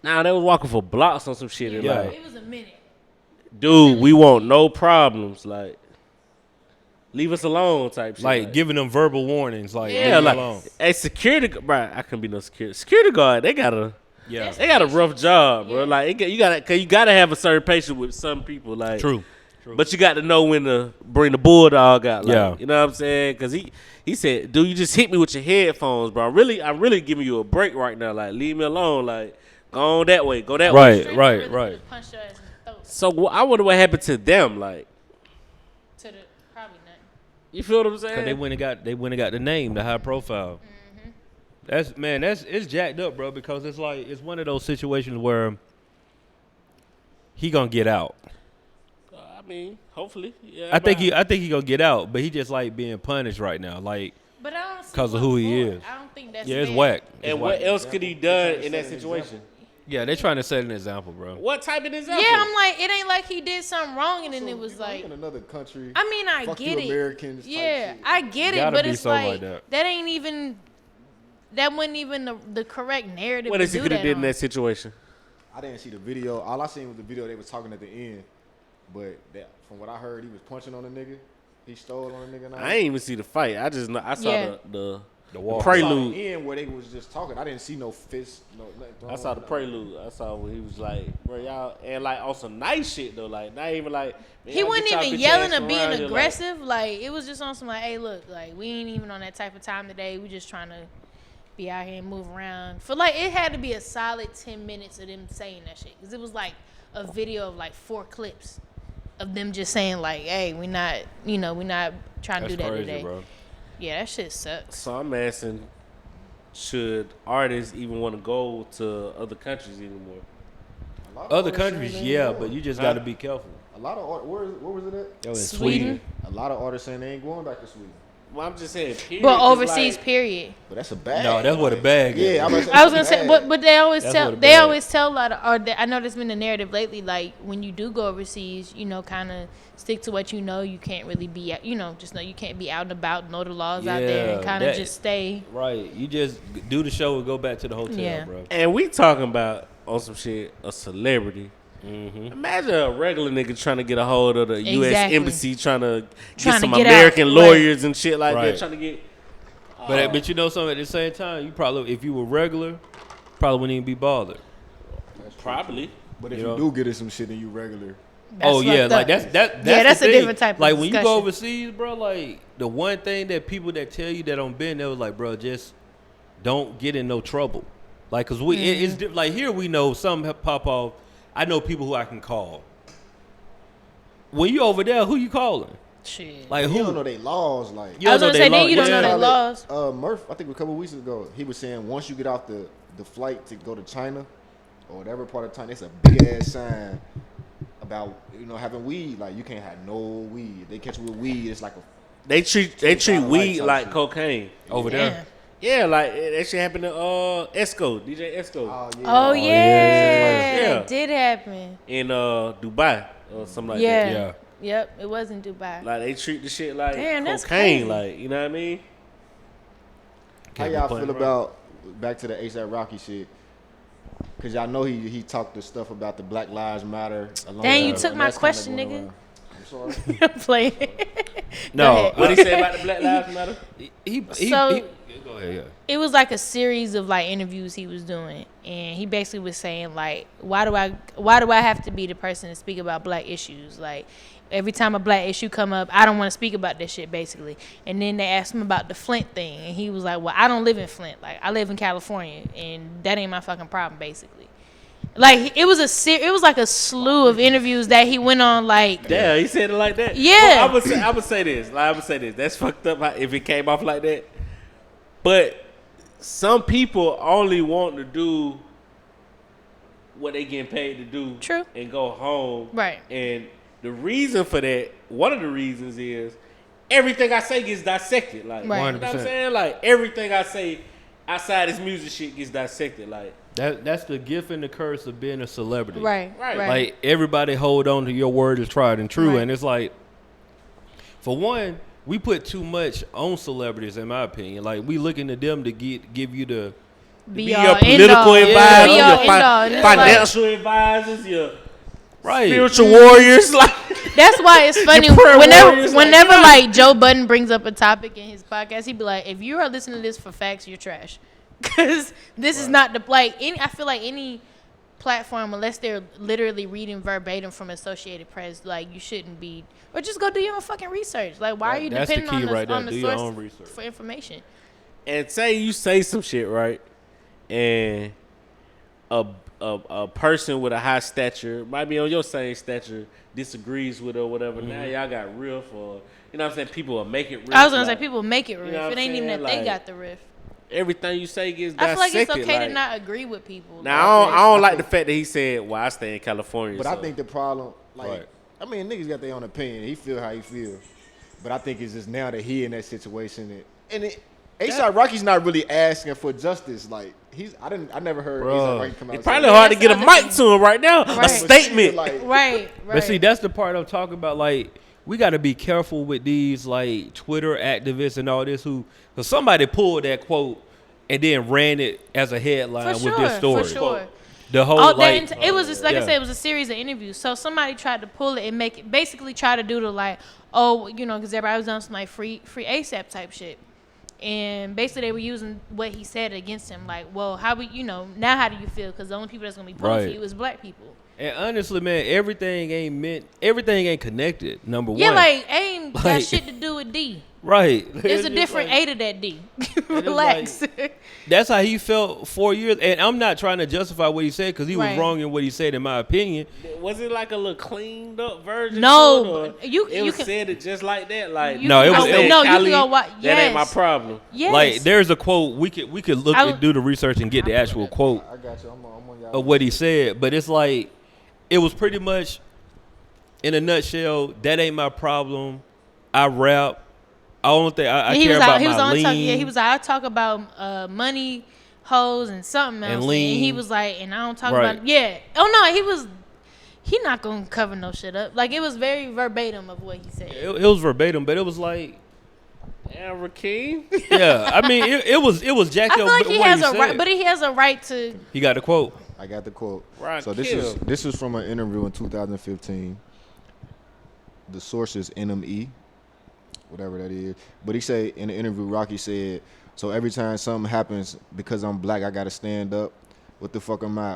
nah, they was walking for blocks on some shit. And Yeah. like, It was a minute. dude, we want no problems. Like, leave us alone, type shit. like giving them verbal warnings, like yeah, leave me like, alone. hey, security, bro. I couldn't be no security guard. They got a rough job, bro. Yeah. Like, you gotta have a certain patience with some people. Like, True. But you got to know when to bring the bulldog out. Like, Yeah. You know what I'm saying? Because he said, dude, you just hit me with your headphones, bro. I'm really giving you a break right now. Like, leave me alone. Like, go on that way. Go that way. Straight Right, really right. could've punched her ass in the throat. So I wonder what happened to them. Like, To the probably nothing. you feel what I'm saying? Cause they went and got the name, the high profile. It's jacked up, bro. Because it's like it's one of those situations where he gonna get out. I mean, hopefully. Yeah. I think he gonna get out, but he just like being punished right now, like But I don't see 'cause of what who he for. is. I don't think that's yeah, it's fair. whack. It's And what whack. else could he done in that situation? Yeah, they're trying to set an example, bro. What type of example? Yeah, I'm like, it ain't like he did something wrong and then it was You know, like, in another country. I mean, I fuck get you it. Americans type Yeah, shit. I get it, Gotta but be it's something like, like that ain't even, that wasn't even the correct narrative. What to else he do could have that did in on. that situation? I didn't see the video. All I seen was the video they was talking at the end. But from what I heard, he was punching on a nigga. He stole on a nigga. I ain't even see the fight. I just know I saw Yeah. the walk. I saw prelude. the end where they was just talking. I didn't see no fist. No, nothing thrown, I saw the nothing. prelude. I saw where he was like, bro, y'all, and like on some nice shit though, like not even like man, He y'all wasn't get y'all even bitch yelling ass or being around here, aggressive. Like, it was just on some like, hey, look, like, we ain't even on that type of time today. We just trying to be out here and move around. For like, it had to be a solid 10 minutes of them saying that shit. Because it was like a video of like 4 clips of them just saying like, hey, we not trying to That's do that crazy, today. bro. Yeah, that shit sucks. So I'm asking, should artists even want to go to other countries anymore? Other countries, yeah, but you just got to be careful. A lot of where was it at? Yo, in Sweden. A lot of artists saying they ain't going back to Sweden. Well, I'm just saying, period. But 'cause, overseas, like, period. But that's a bag. No, that's what a bag is. Yeah, I was gonna say, but they always That's tell what it they bad. always tell a lot of, I know there's been a narrative lately, like when you do go overseas, you know, kind of stick to what you know. You can't really be, you know, just know you can't be out and about, know the laws out there, and Yeah, kind of that- just stay. Right. You just do the show and go back to the hotel, Yeah. bro. And we talking about on some shit a celebrity. Mm-hmm. Imagine a regular nigga trying to get a hold of the U.S. Exactly. embassy, trying to Trying get to some get American out. lawyers and shit like Right. that, trying to get. But you know something, at the same time, you probably, if you were regular, probably wouldn't even be bothered. Probably. But if You you know? do get it some shit and you regular, Oh yeah, fucked like up. that's that's the a thing. different type of Like when you discussion. go overseas, bro, like the one thing that people that tell you that don't been there was like, bro, just don't get in no trouble. Like, cause it's like here we know some pop off. I know people who I can call. When you over there, who you calling? Shit. Like you don't who? know they laws. Like You I was don't gonna know say, they then you laws. don't know Yeah. their laws. Murph, I think a couple weeks ago, he was saying once you get off the flight to go to China or whatever part of China, it's a big ass sign about having weed. Like you can't have no weed. If they catch you with weed, it's like a They treat kinda weed like like shit. cocaine. Over Damn. there. Yeah, like that shit happened to DJ Esco Oh yeah, yeah. it did happen. in Dubai or something like Yeah. that. Yeah. Yep, it was in Dubai. Like they treat the shit like Damn, that's cocaine, crazy. like you know what I mean? How Can't be y'all playing feel around. about back to the ASAP Rocky shit? Cause y'all know he talked the stuff about the Black Lives Matter. Dang, you and took my that's kinda question, going nigga. around. I'm sorry. Playing. No, Go ahead. What he say about the Black Lives Matter? he So- go ahead. Yeah. It was like a series of like interviews he was doing, and he basically was saying like, why do I have to be the person to speak about black issues? Like every time a black issue come up, I don't want to speak about this shit basically. And then they asked him about the Flint thing, and he was like, well, I don't live in Flint, like I live in California, and that ain't my fucking problem basically. Like it was like a slew of interviews that he went on. Like Yeah, he said it like that. Yeah. Well, I would say this. That's fucked up if it came off like that. But some people only want to do what they getting paid to do. True. And go home. Right. And the reason for that, one of the reasons is everything I say gets dissected. Like, Right. you know what I'm 100%. saying? Like everything I say outside this music shit gets dissected. Like, That's the gift and the curse of being a celebrity. right. Like everybody hold on to your word is tried and true, Right. and it's like, for one, we put too much on celebrities, in my opinion. Like we looking to them to give you the Be be all your end political all. advisor, Be your all end all. And it's like- financial advisors, your right. spiritual warriors. Like, That's why it's funny prayer whenever warriors, like, whenever yeah. like Joe Budden brings up a topic in his podcast, he'd be like, "If you are listening to this for facts, you're trash," because this is not the like any. I feel like any platform, unless they're literally reading verbatim from Associated Press, like you shouldn't be, or just go do your own fucking research. Like, why are you That's the depending key on right there. on the Do your source own research. for information? and say you say some shit right, and a person with a high stature might be on your same stature disagrees with it or whatever. Now y'all got riff, or you know what I'm saying? People will make it riff. I was gonna like, say people make it riff. know what It I'm ain't even saying? that they Like, got the riff. everything you say gets I feel like dissected. it's okay like, to not agree with people. Now Like, I don't like the fact that he said, "Well, I stay in California." But so. I think the problem, like, Right. I mean, niggas got their own opinion. He feel how he feel. But I think it's just now that he in that situation. A$AP Rocky's not really asking for justice. Like, I never heard Bruh. A$AP Rocky come out it's and probably say, hard to that's get a the other mic to him right now. A Right. statement. Like, right. But see, that's the part I'm talking about. Like, we got to be careful with these like Twitter activists and all this. Because somebody pulled that quote and then ran it as a headline for with sure, this story. for sure. The whole Oh, like, it was just like yeah. I said, it was a series of interviews. So somebody tried to pull it and make it basically try to do the like, oh, you know, because everybody was on some like free ASAP type shit, and basically they were using what he said against him. Like, well, how now how do you feel? Because the only people that's gonna be pulling for Right. you is black people. And honestly, man, everything ain't connected. Number Yeah, one, like ain't got Like- shit to do with D. Right. There's a different A to that D. it's Relax. That's how he felt 4 years. And I'm not trying to justify what he said because he was Right. wrong in what he said, in my opinion. Was it like a little cleaned up version? No, to it, or but you it can- said it just like that. Like No, it was- saying, no, you can Khalid, go watch. That ain't my Yes. problem. Yes. Like, there's a quote. We could look I- and do the research and get the actual quote I got you. I'm on y'all. of what he said. But it's like, it was pretty much, in a nutshell, that ain't my problem. I rap. I don't think I he care was about out, he was my on lean. talk, yeah, he was like, I talk about money, hoes, and something else. And And lean. he was like, and I don't talk Right. about Oh no, he not gonna cover no shit up. Like, it was very verbatim of what he said. It was verbatim, but it was like, Yeah, Rakeem. yeah. I mean, it was jacked I feel up. like what he has a said. right, but he has a right to. He got the quote. I got the quote. Rock So kill. this is from an interview in 2015. The source is NME, whatever that is. But he said in the interview, Rocky said, "So every time something happens because I'm black, I gotta stand up. What the fuck am I?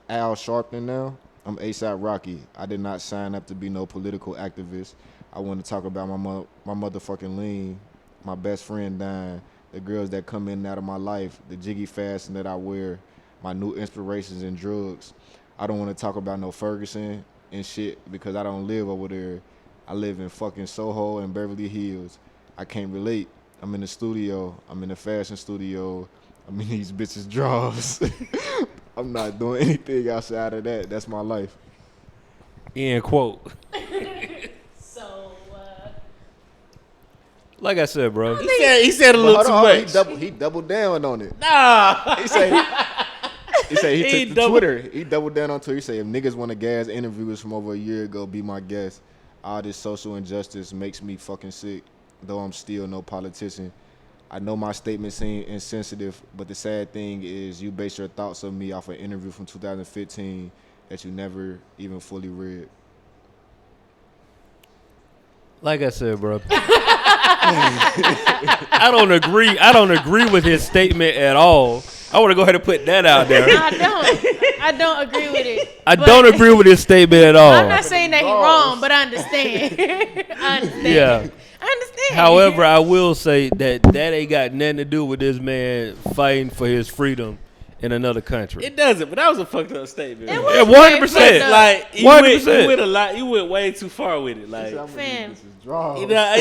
Al Sharpton now? I'm ASAP Rocky. I did not sign up to be no political activist. I want to talk about my motherfucking lean, my best friend dying, the girls that come in and out of my life, the jiggy fashion that I wear, my new inspirations and drugs. I don't want to talk about no Ferguson and shit because I don't live over there. I live in fucking Soho and Beverly Hills. I can't relate. I'm in the studio. I'm in the fashion studio. I'm in these bitches' drawers. I'm not doing anything outside of that. That's my life." End quote. So, Like I said, bro. He said a But little hold too on, much. he doubled down on it. Nah. He said he He took to double- Twitter. He doubled down on Twitter. He said, "If niggas want to gas interviewers from over a year ago, be my guest. All this social injustice makes me fucking sick, though I'm still no politician. I know my statements seem insensitive, but the sad thing is you base your thoughts of me off an interview from 2015 that you never even fully read." Like I said, bro. I don't agree. I don't agree with his statement at all. I want to go ahead and put that out there. I don't agree with it. I But don't agree with his statement at all. I'm not saying that he's wrong, but I understand. I understand. Yeah. I understand. However, I will say that ain't got nothing to do with this man fighting for his freedom in another country. It doesn't, but that was a fucked up statement. It man. was Yeah, 100%. very fucked up. Like you 100%. went a lot. You went way too far with it. Like Fam. you know,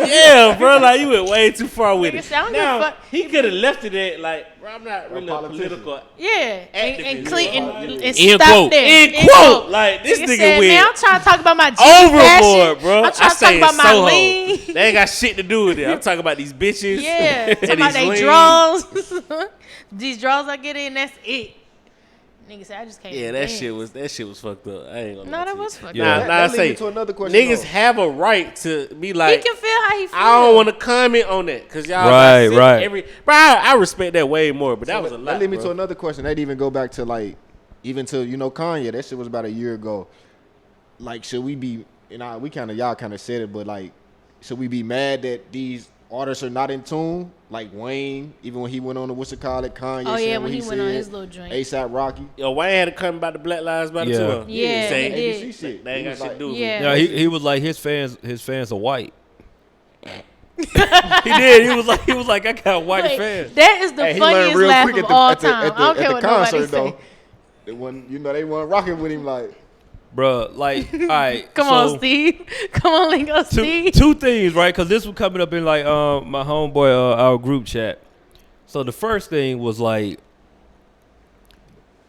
yeah, bro. Like you went way too far with Nigga it. said, I don't give a Now fuck. he could have left it at like, bro, I'm not really a politician. political. Yeah, and Activist. clean and End stop quote. there. End quote. Like this nigga said, went man, I'm trying to talk about my overboard, fashion. bro. I'm trying to talk about my Soho. lean. They ain't got shit to do with it. I'm talking about these bitches. Yeah, and talking about these they lean. draws. These draws I get in, that's it. Nigga said, I just can't. Yeah, dance. that shit was fucked up. I ain't gonna. No, lie that to you. was fucked Yeah. up. Nah, That I lead say me to another question, niggas though. have a right to be He like. can feel how he feel. I don't want to comment on that because y'all Right, got right. every. Bro, I respect that way more, but that was a lot. That lead me bro. to another question. That even go back to like, even to Kanye. That shit was about a year ago. Like, should we be? Y'all kind of said it, but like, should we be mad that these artists are not in tune? Like Wayne, even when he went on the Kanye. Oh, said yeah, what when he went on said, his little joint. ASAP Rocky. Yo, Wayne had to come about the Black Lives Matter Yeah. too. Yeah, Say, he did. ABC shit. They ain't He got was shit to like- do with Yeah. it. Yeah, he was like his fans are white. He did. He was like I got white Wait, fans. that is the Hey, he learned funniest real laugh quick of all time. at I don't care the what nobody concert say. though. They weren't rocking with him like. Bruh, like, all right. Come so on, Steve. Come on, Lingo, Steve. two things, right? Because this was coming up in like my homeboy our group chat. So the first thing was like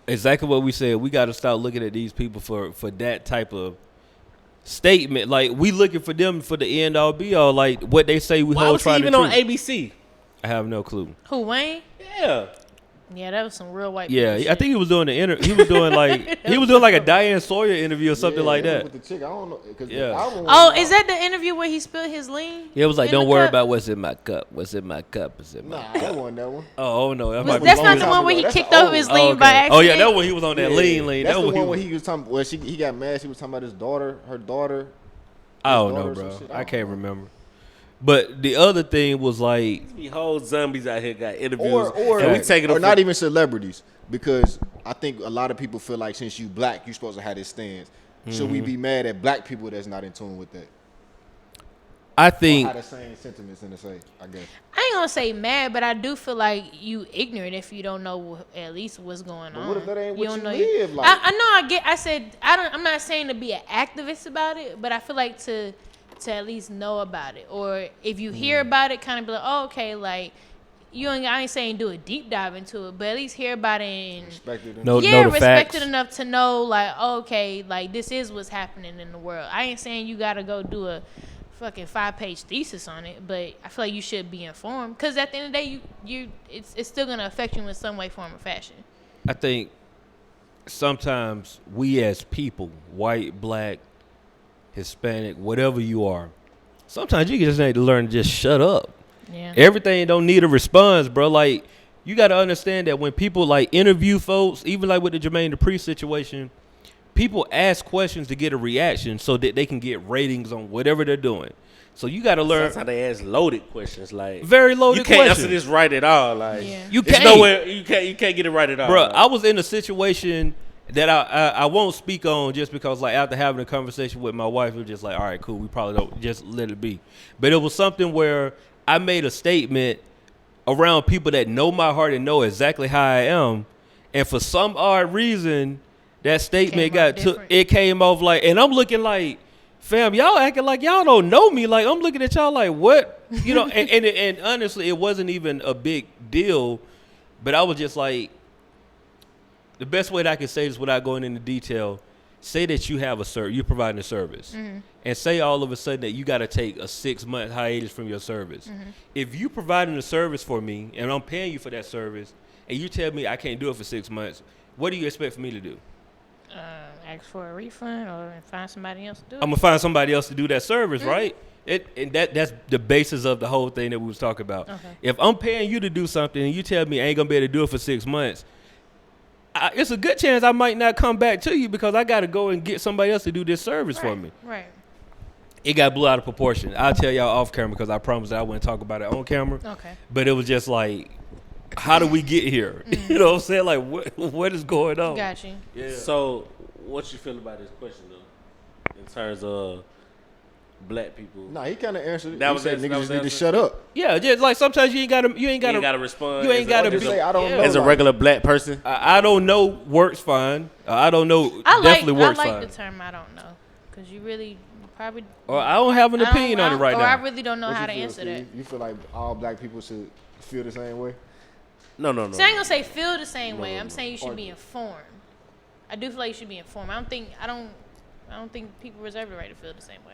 exactly what we said. We got to start looking at these people for that type of statement. Like we looking for them for the end all be all. Like what they say we Why hold was he trying even to on truth. ABC? I have no clue. Who, Wayne? Yeah. Yeah, that was some real white Yeah, people I shit. think he was doing he was doing like a Diane Sawyer interview or something like that. With the chick, I don't know. 'Cause Yeah. the album Oh, was- is that the interview where he spilled his lean? Yeah, it was like, in don't the worry cup? about what's in my cup. What's in my cup is in my Nah, cup. that wasn't that one. Oh no, that Was- might be that's long not as- the one where he That's kicked the over old his one. lean okay. by accident. Oh yeah, that one he was on that Yeah. lean. That's That the one one where he was talking. Well, he got mad. She was talking about her daughter. I don't daughter know, or some bro. shit. I can't remember. But the other thing was like, These whole zombies out here got interviews. Or and we taking them or not for- even celebrities, because I think a lot of people feel like since you black, you supposed to have this stance. Should we be mad at black people that's not in tune with that? I Or think had the same sentiments in the say, I guess. I ain't gonna say mad, but I do feel like you ignorant if you don't know at least what's going But on. what if that ain't what don't you know live like? I know. I said I don't. I'm not saying to be an activist about it, but I feel like to at least know about it, or if you hear about it, kind of be like, oh, okay, like I ain't saying do a deep dive into it, but at least hear about it and Respected. No, yeah, know the respected facts. enough to know like, oh, okay, like this is what's happening in the world. I ain't saying you gotta go do a fucking 5-page thesis on it, but I feel like you should be informed because at the end of the day, it's still gonna affect you in some way, form, or fashion. I think sometimes we as people, white, black, Hispanic, whatever you are, sometimes you just need to learn to just shut up. Yeah. Everything don't need a response, bro. Like, you got to understand that when people like interview folks, even like with the Jermaine Dupri situation, people ask questions to get a reaction so that they can get ratings on whatever they're doing. So you got to learn. Sometimes they ask loaded questions, like Very loaded You can't questions. answer this right at all. Like Yeah. You it's can't. nowhere. You can't get it right at all. Bro, like. I was in a situation that I won't speak on just because, like, after having a conversation with my wife, it was just like, all right, cool, we probably don't just let it be. But it was something where I made a statement around people that know my heart and know exactly how I am, and for some odd reason, that statement it came off like, and I'm looking like, fam, y'all acting like y'all don't know me. Like, I'm looking at y'all like, what? You know, and honestly, it wasn't even a big deal, but I was just like, the best way that I can say this without going into detail, say that you have you're providing a service, and say all of a sudden that you got to take a 6-month hiatus from your service. If you providing a service for me and I'm paying you for that service, and you tell me I can't do it for 6 months, what do you expect for me to do? Ask for a refund or find somebody else to do it. I'm gonna find somebody else to do that service, right? And that's the basis of the whole thing that we was talking about. Okay. If I'm paying you to do something and you tell me I ain't gonna be able to do it for 6 months, it's a good chance I might not come back to you because I got to go and get somebody else to do this service for me. Right. It got blew out of proportion. I'll tell y'all off camera because I promised I wouldn't talk about it on camera. Okay. But it was just like, how do we get here? You know what I'm saying? Like, what is going on? Got you. Yeah. So, what you feel about this question though, in terms of black people? Nah, he kind of answered it. That He was said it, that niggas was just need to answer? shut up. Yeah, just like sometimes you ain't gotta You ain't gotta respond. You ain't gotta Just be. say, I don't know. As a like- regular black person. I don't know works fine. I don't know I definitely works like fine. the term I don't know because you really probably. Or I don't have an I don't- opinion on it right or now. I really don't know What how you to feel, answer that. Steve? You feel like all black people should feel the same way? No. So I ain't gonna say feel the same way. I'm saying you should Or- be informed. I do feel like you should be informed. I don't think people reserve the right to feel the same way.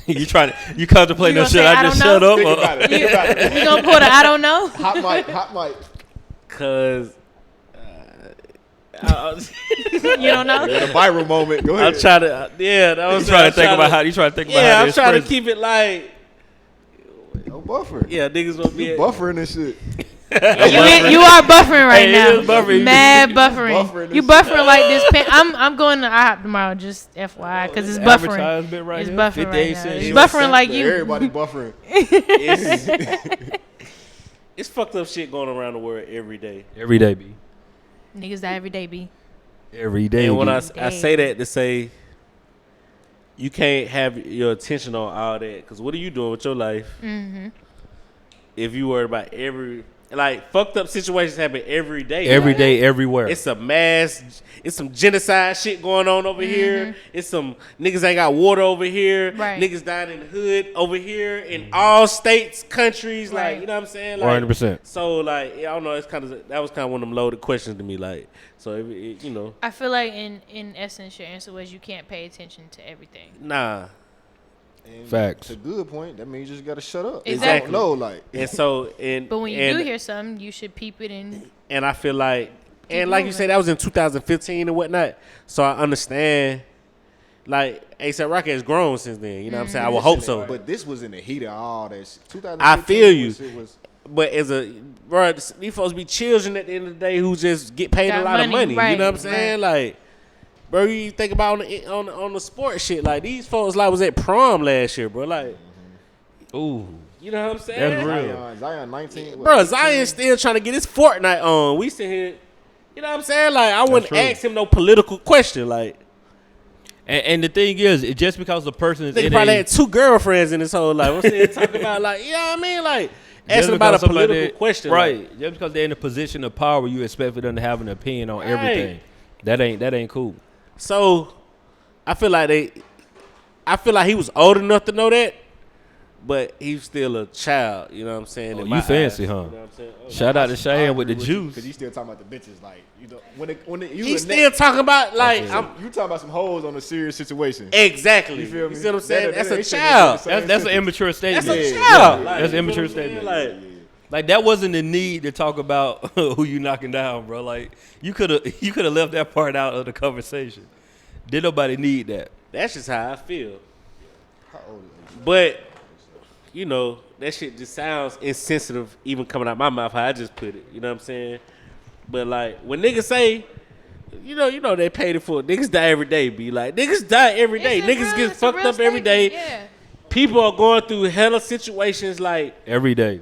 you contemplate You no gonna shit. say, I I just don't shut know? up. Think about it. Think about it. You gonna pull the I don't know? Hot mic. Cause You don't know? The viral moment. Go ahead. I'm trying to. Yeah, that was You trying to think about how you trying to think about how Yeah, to I'm trying to express keep it like. No buffer. Yeah, niggas gonna be. You buffering this shit. You are buffering right Hey, now. it is buffering. Mad buffering. Buffering You this buffering like this. I'm going to IHOP tomorrow. Just FYI, because it's buffering. Advertisement right It's here. buffering 58 right now. cents. It's buffering like you. Everybody buffering. It's fucked up shit going around the world every day. Every day, B. Niggas die every day, B. Every day. And when B. I say that to say, you can't have your attention on all that. Because what are you doing with your life? If you worried about fucked up situations happen every day. Every Like, day, everywhere. It's a mass. It's some genocide shit going on over here. It's some niggas ain't got water over here. Right. Niggas dying in the hood over here in all states, countries. Right. Like, you know what I'm saying? Like, 100%. So like, yeah, I don't know. That was kind of one of them loaded questions to me. Like, so you know, I feel like in essence, your answer was you can't pay attention to everything. nah. And Facts. It's a good point. That means you just gotta shut up. Exactly. No, like. And so and But when you and, do hear something, you should peep it and and I feel like, and Keep like you moving. said, that was in 2015 and whatnot. So I understand. Like A$AP Rocky has grown since then. You know what I'm saying? I would hope so. But this was in the heat of all that shit. 2015 I feel you. It was But bro, these folks be children at the end of the day who just get paid Got a lot of money, money. right, You know what I'm saying? right. Like, bro, you think about on the sports shit. Like these folks like was at prom last year, bro. Like, Ooh. you know what I'm saying? That's real. Zion 19. what, Bro, 15? Zion's still trying to get his Fortnite on. We sit here, you know what I'm saying? Like, I wouldn't true. ask him no political question. Like, And the thing is, just because the person is Nigga in probably a, had 2 girlfriends in his whole life. I'm saying talking about like, you know what I mean? Like just asking about a because somebody- political question. right? Like, Just because they're in a position of power, you expect for them to have an opinion on everything. That ain't cool. so I feel like he was old enough to know that, but he's still a child. You know what I'm saying? Oh, in you my fancy, eyes, huh? You know what I'm saying? Oh. Shout out to Cheyenne with the juice. Because you still talking about the bitches. Like, you know, when you He's still talking about like Okay. I'm you talking about some hoes on a serious situation. exactly. You feel me? see what I'm saying? That's a they shouldn't child. do the same That's an shit. immature statement. That's a Yeah, child. yeah, Like, that's you an feel immature what I'm saying? statement. Like, Like that wasn't the need to talk about who you knocking down, bro. Like you could have left that part out of the conversation. Did nobody need that? that's just how I feel. How old is he? But you know, that shit just sounds insensitive even coming out my mouth how I just put it. You know what I'm saying? But like when niggas say, you know they paid it for it. Niggas die every day, be like niggas die every day. Niggas get fucked up every day. Yeah. People are going through hella situations like Every day.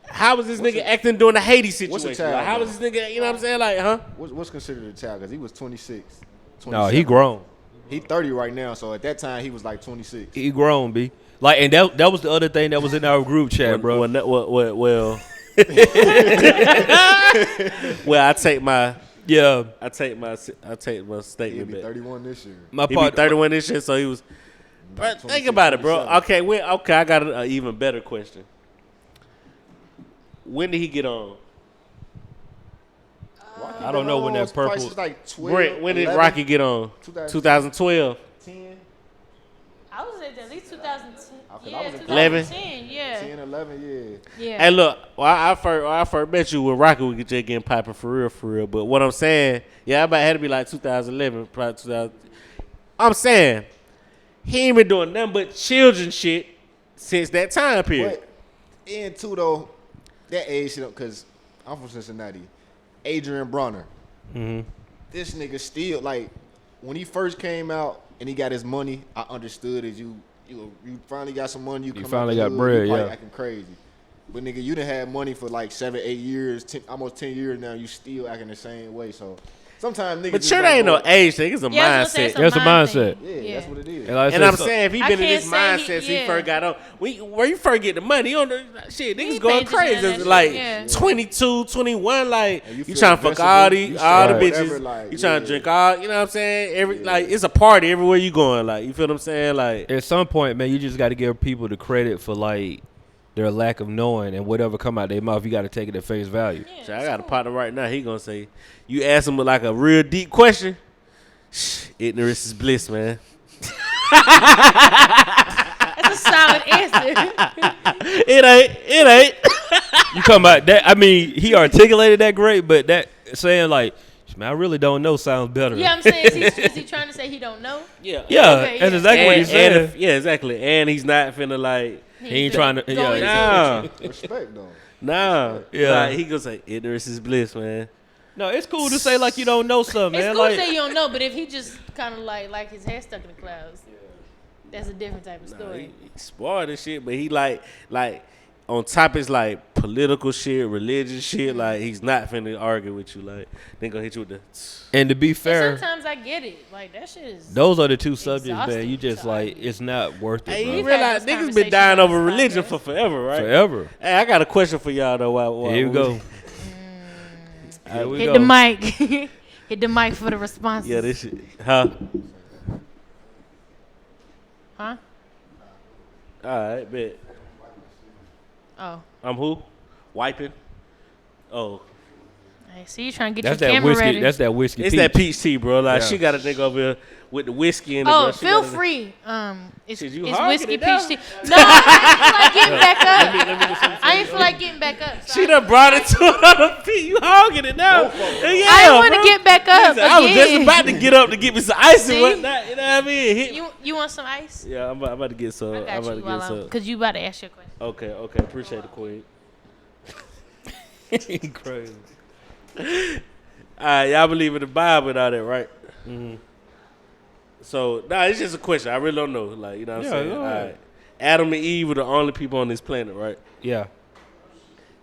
how was this nigga acting during the Haiti What's a situation? child, Like, how though? was this nigga, you know what I'm saying? Like, huh? What's considered a child? Because he was 26. No, he 27. grown. He 30 right now, so at that time he was like 26. He grown, B. Like, and that was the other thing that was in our group chat, bro. Well, I take my Yeah, statement He'll be back. 31 this year. my He part. be 31 this shit, so he was. Bro, think 26, about it, bro. 27. Okay, I got an even better question. When did he get on? I don't know when that purple- Price is like 12, Brent, when did 11, Rocky get on? 2012. 10, I was at least 2010. Okay, Yeah, I was in 2010. Yeah. 10, 11, yeah. Yeah. Hey, look, I first met you when Rocky was just getting popping for real. But what I'm saying, yeah, I about had to be like 2011, probably 2000. I'm saying he ain't been doing nothing but children shit since that time period. But and too though, that age shit, because I'm from Cincinnati. Adrian Bronner. Mhm. This nigga still like when he first came out and he got his money. I understood as you finally got some money. You come finally out got the hood, bread, you probably yeah. acting crazy. But nigga, you done had money for like 7, 8 years, almost 10 years now. You still acting the same way. So sometimes niggas. But just sure, gotta ain't no go- age thing. It's a Yeah, I was gonna say mindset. it's There's a mindset. thing. Yeah, that's what it is. And, like I And said, I'm so- saying if he I been in can't this say mindset he- since he yeah. first got on, where you first get the money, you don't know, shit, He niggas going paid attention to crazy. that It's shit, like yeah. 22, 21, like And you you feel trying to fuck invincible, all you the strong, bitches, whatever, like, you trying to yeah. drink all, you know what I'm saying? Yeah. Like it's a party everywhere you going, like you feel what I'm saying? Like at some point, man, you just got to give people the credit for like their lack of knowing, and whatever come out their mouth, you got to take it at face value. Yeah, so I it's got a cool. partner right now. He gonna say, you ask him like a real deep question. Ignorance is bliss, man. That's a solid answer. It ain't. You come out that? I mean, he articulated that great, but that saying like, man, I really don't know sounds better. Yeah, I'm saying, is he trying to say he don't know? Yeah. Yeah, Okay, that's yeah. exactly what he said. Yeah, exactly. And he's not finna like, He ain't trying to. Go Yeah, into nah, Respect though. nah. Yeah. Like, he gonna say ignorance is bliss, man. no, it's cool to say like you don't know something, It's man. cool Like, to say you don't know, but if he just kind of like his hair stuck in the clouds, that's a different type of story. He smart and shit, but he like on topics like political shit, religious shit. Like he's not finna argue with you. Like they gonna hit you with the. and to be And fair, sometimes I get it. Like that shit is. those are the two subjects, man. exhausting You just to like argue. it's not worth it, Hey, bro. you We've had realize this niggas been conversation dying on over this religion podcast. for forever, right? Forever. Hey, I got a question for y'all though. While Here we go. Here we Hit go. the mic. Hit the mic for the responses. Yeah, this shit. Huh? Huh? All right, bet. Oh. I'm who? Wiping. Oh, I see you trying to get That's your that camera whiskey. ready. That's that whiskey. it's peach. that peach tea, bro. Like Yeah. she got a nigga over here with the whiskey in it. Oh, bro. She feel got a- free. It's Shit, you it's hogging whiskey it now? peach tea. No, I ain't feel like getting back up. I ain't feel like getting back up. So She done brought it to another feet. You hogging it now. Yeah, I didn't want to bro. get back up. Listen, I was just again. about to get up to get me some ice See? and whatnot. You know what I mean? You want some ice? Yeah, I'm about to get some. I I'm got about you to while get some. because you about to ask your question. Okay. Appreciate the queen. Crazy. All right, y'all believe in the Bible and all that, right? Mm-hmm. So, it's just a question. I really don't know. Like, you know what I'm Yeah, saying? go All ahead. right. Adam and Eve were the only people on this planet, right? Yeah.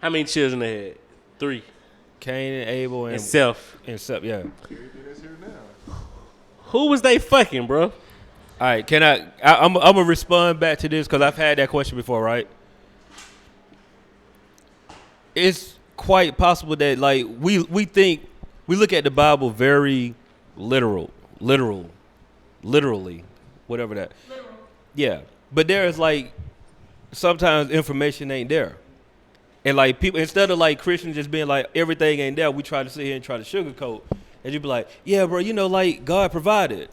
How many children they had? 3. Cain and Abel And and Seth. Seth. Yeah. That's here now. Who was they fucking, bro? All right, can I'm gonna respond back to this because I've had that question before, right? It's quite possible that like we look at the Bible very literally, whatever that. Literal. Yeah, but there is like sometimes information ain't there, and like people instead of like Christians just being like everything ain't there, we try to sit here and try to sugarcoat, and you be like, yeah, bro, like God provided.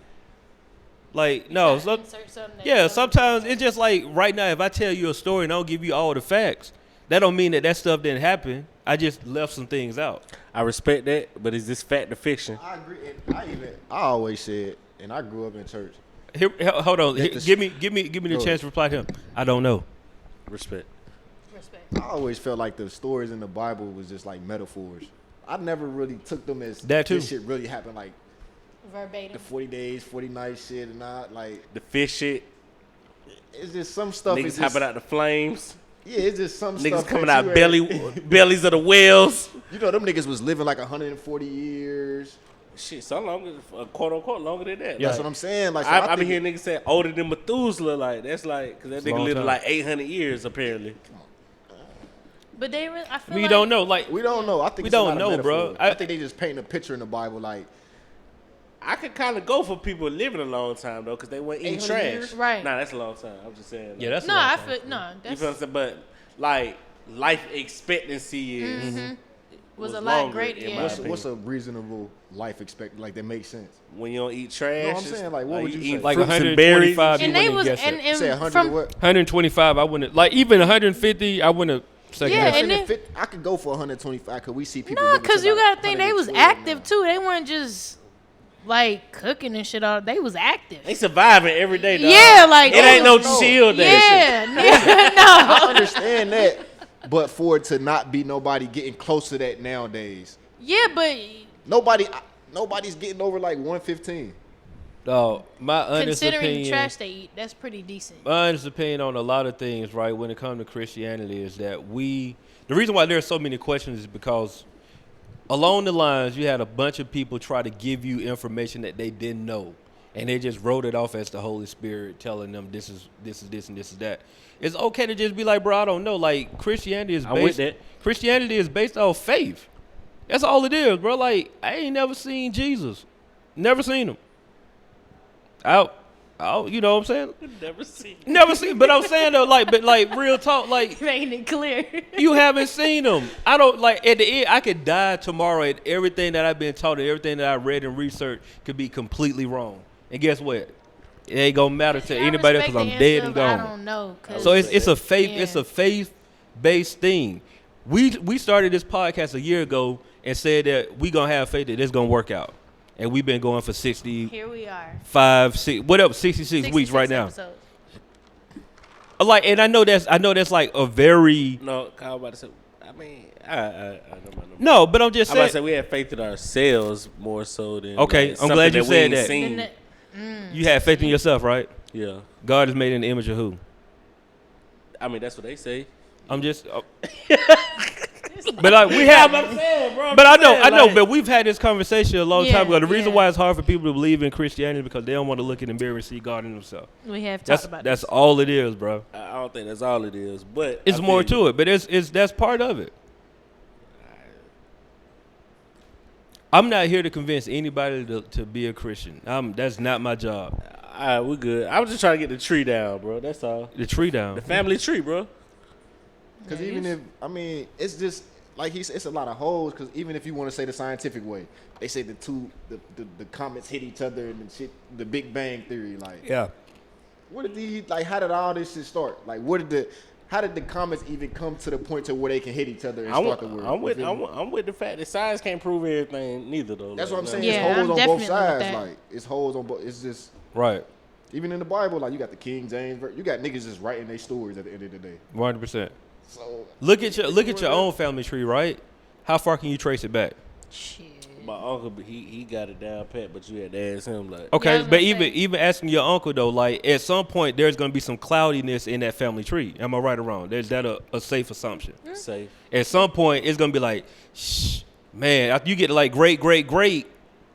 Like no, sometimes it's just like right now. If I tell you a story and I don't give you all the facts, that don't mean that stuff didn't happen. I just left some things out. I respect that, but is this fact or fiction? I agree. And I always said, and I grew up in church. Here, hold on. Give me the chance to reply to him. I don't know. Respect. I always felt like the stories in the Bible was just like metaphors. I never really took them as that too. This shit really happened, like verbatim. The 40 days, 40 nights shit, and not like the fish shit. It's just some stuff. Niggas hopping out the flames. Yeah, it's just some niggas stuff coming out bellies of the whales. You know, them niggas was living like 140 years. Shit, so long, quote unquote, longer than that. Yeah, that's what I'm saying. Like, so I been hearing niggas say older than Methuselah. Like that's like because that nigga lived like 800 years apparently. But they, I feel we like don't know. Like we don't know. I think we it's don't know, bro. I think they just painting a picture in the Bible like. I could kind of go for people living a long time though, because they weren't eating trash. Years? Right? Nah, that's a long time. I'm just saying. Like, yeah, that's no. A long I time. feel no. That's, you feel what I'm saying? But like life expectancy is was a lot greater. Yeah. What's a reasonable life expectancy? Like that makes sense. When you don't eat trash. No, I'm saying like what would you say? Like fruits and berries. 125. And they was and say 100 from or what? 125. I wouldn't like even 150. I wouldn't. Yeah, and then, I could go for 125 because we see people. No, because you like gotta think they was active too. They weren't just like cooking and shit. All they was active. They surviving every day. Dog. Yeah, like it ain't no chill day. Yeah, no. I understand that, but for it to not be nobody getting close to that nowadays. Yeah, but nobody's getting over like 115. No, my honest considering opinion, the trash they eat, that's pretty decent. My honest opinion on a lot of things, right, when it comes to Christianity is that the reason why there are so many questions is because along the lines you had a bunch of people try to give you information that they didn't know, and they just wrote it off as the Holy Spirit telling them this is this and this is that. It's okay to just be like, bro, I don't know. Like Christianity is based off faith. That's all it is, bro. Like I ain't never seen Jesus, never seen him. Out, you know what I'm saying? Never seen. But I'm saying though, like real talk, like making it clear. You haven't seen them. I don't like at the end. I could die tomorrow, and everything that I've been taught and everything that I read and researched could be completely wrong. And guess what? It ain't gonna matter to anybody because I'm dead and gone. I don't know. So it's a faith. Yeah. It's a faith-based thing. We started this podcast a year ago and said that we gonna have faith that it's gonna work out. And we've been going for 60. Here we are. 66 weeks right now. Episodes. Like, and I know that's like a very. No, I was about to say. I mean, I no, but I'm just saying. I'm about to say we have faith in ourselves more so than. Okay, like, I'm glad you said that. You have faith in yourself, right? Yeah. God is made in the image of who? I mean, that's what they say. I'm just. But like we have, but I know, but we've had this conversation a long time ago. The reason why it's hard for people to believe in Christianity is because they don't want to look in the mirror and see God in themselves. We have talked about that's all it is, bro. I don't think that's all it is, but it's more to it. But it's that's part of it. I'm not here to convince anybody to be a Christian. That's not my job. All right, we're good. I was just trying to get the tree down, bro. That's all. The tree down. The family tree, bro. Because even if it's just. Like it's a lot of holes because even if you want to say the scientific way, they say the comets hit each other and shit, the Big Bang Theory. Like, yeah, how did all this shit start? Like, how did the comets even come to the point to where they can hit each other and start the world? I'm with the fact that science can't prove everything neither though. That's like, what I'm saying. Yeah, it's holes on both sides. That. Like it's holes on both. It's just right. Even in the Bible, like you got the King James, you got niggas just writing their stories at the end of the day. 100%. So look at your own family tree, right? How far can you trace it back? Shit. My uncle, he got it down pat, but you had to ask him like. Okay, but even asking your uncle though, like at some point there's gonna be some cloudiness in that family tree. Am I right or wrong? Is that a safe assumption? Safe. At some point it's gonna be like, shh, man. After you get to like great,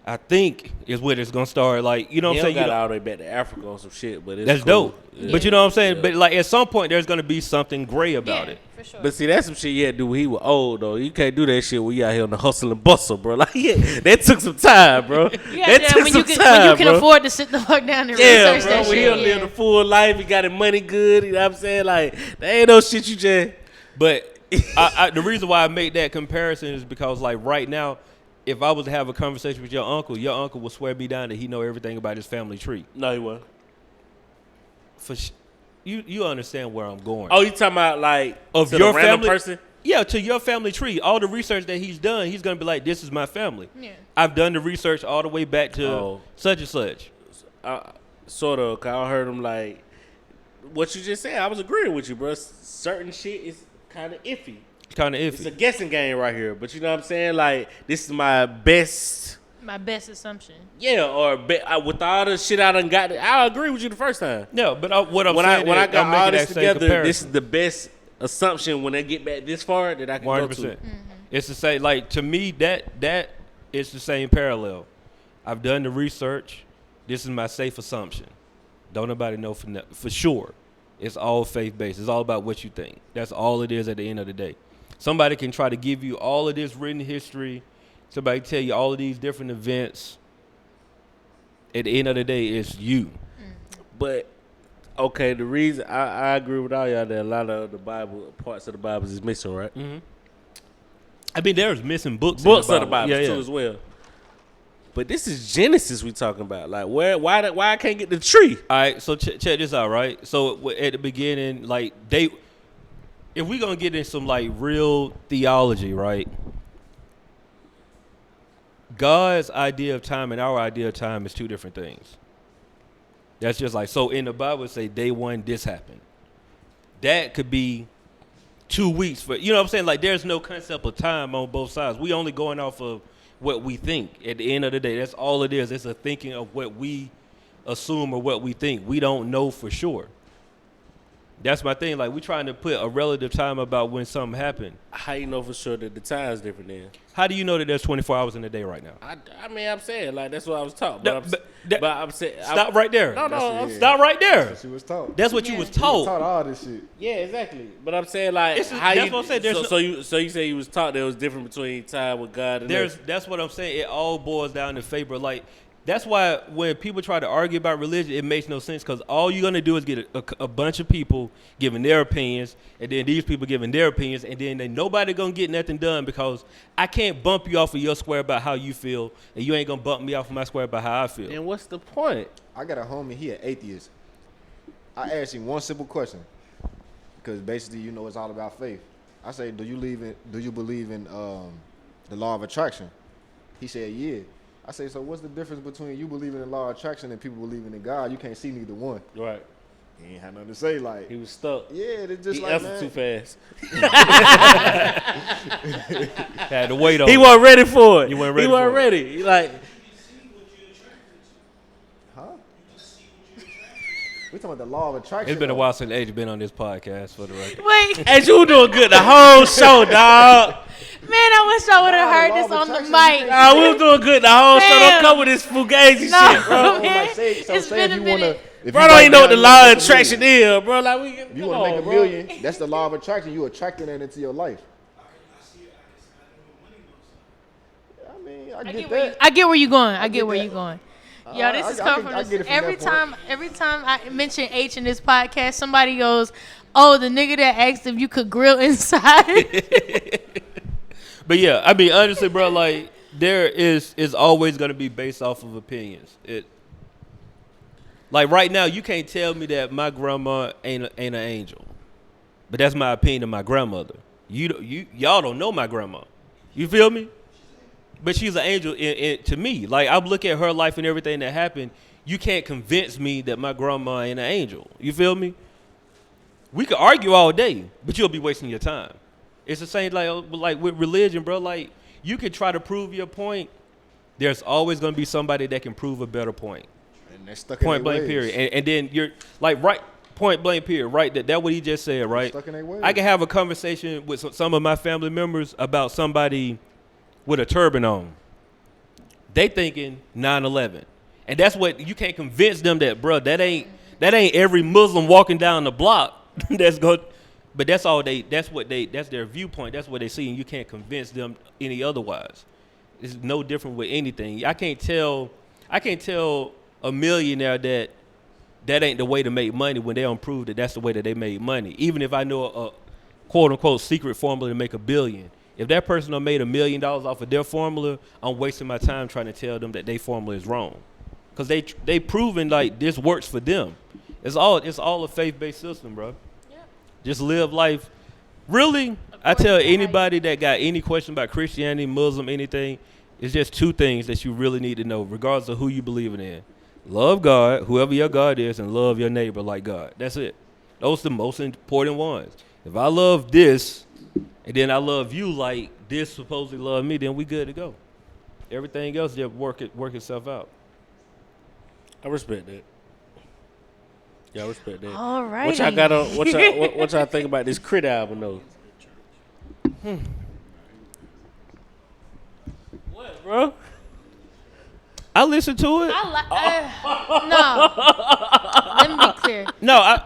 I think is what it's gonna start. Like, you know what I'm saying? Got all the way back to Africa on some shit, but it's that's cool. dope. Yeah. But you know what I'm saying? Yeah. But like at some point, there's gonna be something gray about it. For sure. But see, that's some shit you had to do when he was old, though. You can't do that shit when you out here on the hustle and bustle, bro. Like, yeah, that took some time, bro. Yeah, when you can afford to sit the fuck down and research bro, that when shit. he live the full life, he got his money good, you know what I'm saying? Like, that ain't no shit you just... But the reason why I make that comparison is because, like, right now, if I was to have a conversation with your uncle will swear me down that he know everything about his family tree. No, he won't. You understand where I'm going. Oh, you talking about, like, of to your the random family person? Yeah, to your family tree. All the research that he's done, he's going to be like, this is my family. Yeah. I've done the research all the way back to such and such. Sort of, cause I heard him like, what you just said, I was agreeing with you, bro. Certain shit is kind of iffy. It's a guessing game right here, but you know what I'm saying? Like, this is my best assumption. Yeah, or with all the shit I done got, I agree with you the first time. Yeah, but when I got all this together, this is the best assumption when they get back this far that I can 100%. Go to. Mm-hmm. It's the same. Like, to me, that is the same parallel. I've done the research. This is my safe assumption. Don't nobody know for sure. It's all faith-based. It's all about what you think. That's all it is at the end of the day. Somebody can try to give you all of this written history. Somebody tell you all of these different events. At the end of the day, it's you. Mm-hmm. But, okay, the reason I agree with all y'all that a lot of the Bible, parts of the Bible is missing, right? Mm-hmm. I mean, there's missing books of the Bible too as well. But this is Genesis we talking about. Like, why I can't get the tree? All right, so check this out, right? So at the beginning, like, if we gonna get in some like real theology, right? God's idea of time and our idea of time is two different things. That's just like, so in the Bible, say day one, this happened. That could be 2 weeks for, you know what I'm saying? Like, there's no concept of time on both sides. We only going off of what we think. At the end of the day, that's all it is. It's a thinking of what we assume or what we think. We don't know for sure. That's my thing. Like, we trying to put a relative time about when something happened. How you know for sure that the time's different then? How do you know that there's 24 hours in a day right now? I mean, I'm saying, like, that's what I was taught. But I'm saying... Stop right there. No. Stop right there. That's what she was taught. That's what you was taught. You was taught all this shit. Yeah, exactly. But I'm saying, like, that's what I'm saying. So you say you was taught there was different between time with God and that's what I'm saying. It all boils down to favor. Like, that's why when people try to argue about religion, it makes no sense, because all you're going to do is get a bunch of people giving their opinions, and then these people giving their opinions, and then nobody going to get nothing done, because I can't bump you off of your square about how you feel, and you ain't going to bump me off of my square about how I feel. And what's the point? I got a homie, he an atheist. I asked him one simple question, because basically, you know, it's all about faith. I say, do you believe in the law of attraction? He said, yeah. I say, so what's the difference between you believing in law of attraction and people believing in God? You can't see neither one. Right. He ain't had nothing to say. Like, he was stuck. Yeah, they just he like, answered too fast. Had to wait on. He wasn't ready for it. He wasn't ready. He like. Huh? We talking about the law of attraction. It's been a while since Age been on this podcast, for the record. Wait. Hey, you doing good the whole show, dog. Man, I wish I would have heard this on the mic. Nah, we was doing good the whole show. Don't come with this fugazi shit, bro. Man, like, it's been a minute. Bro, don't even know what the law of attraction is, bro. Like, if you want to make a million, that's the law of attraction. You attracting that into your life. I mean, I get that. I get where you're going. I get where you're going. Yo, this is coming from this. Every time I mention H in this podcast, somebody goes, "Oh, the nigga that asked if you could grill inside." But yeah, I mean, honestly, bro, like, there is always going to be based off of opinions. Like, right now, you can't tell me that my grandma ain't an angel, but that's my opinion of my grandmother. Y'all don't know my grandma. You feel me? But she's an angel to me. Like, I look at her life and everything that happened. You can't convince me that my grandma ain't an angel. You feel me? We could argue all day, but you'll be wasting your time. It's the same like with religion, bro. Like, you can try to prove your point. There's always going to be somebody that can prove a better point. And they're stuck point in blank ways. period. And then you're like, right, point blank period, right? That what he just said, right? Stuck in their ways. I can have a conversation with some of my family members about somebody with a turban on. They thinking 9/11, and that's what you can't convince them that, bro. That ain't every Muslim walking down the block. That's good, but that's all they. That's their viewpoint. That's what they see, and you can't convince them any otherwise. It's no different with anything. I can't tell a millionaire that ain't the way to make money when they don't prove that that's the way that they made money. Even if I know a quote unquote secret formula to make $1 billion. If that person done made $1 million off of their formula, I'm wasting my time trying to tell them that their formula is wrong. Cause they proven like this works for them. It's all a faith-based system, bro. Yep. Just live life. Really, I tell anybody that got any question about Christianity, Muslim, anything, it's just 2 things that you really need to know, regardless of who you believe in. Love God, whoever your God is, and love your neighbor like God. That's it. Those are the most important ones. If I love this, and then I love you like this supposedly love me, then we good to go. Everything else just work itself out. I respect that. Yeah, I respect that. All right. What y'all got on? What y'all think about this K.R.I.T album though? What, bro? I listened to it. No. Let me be clear. No,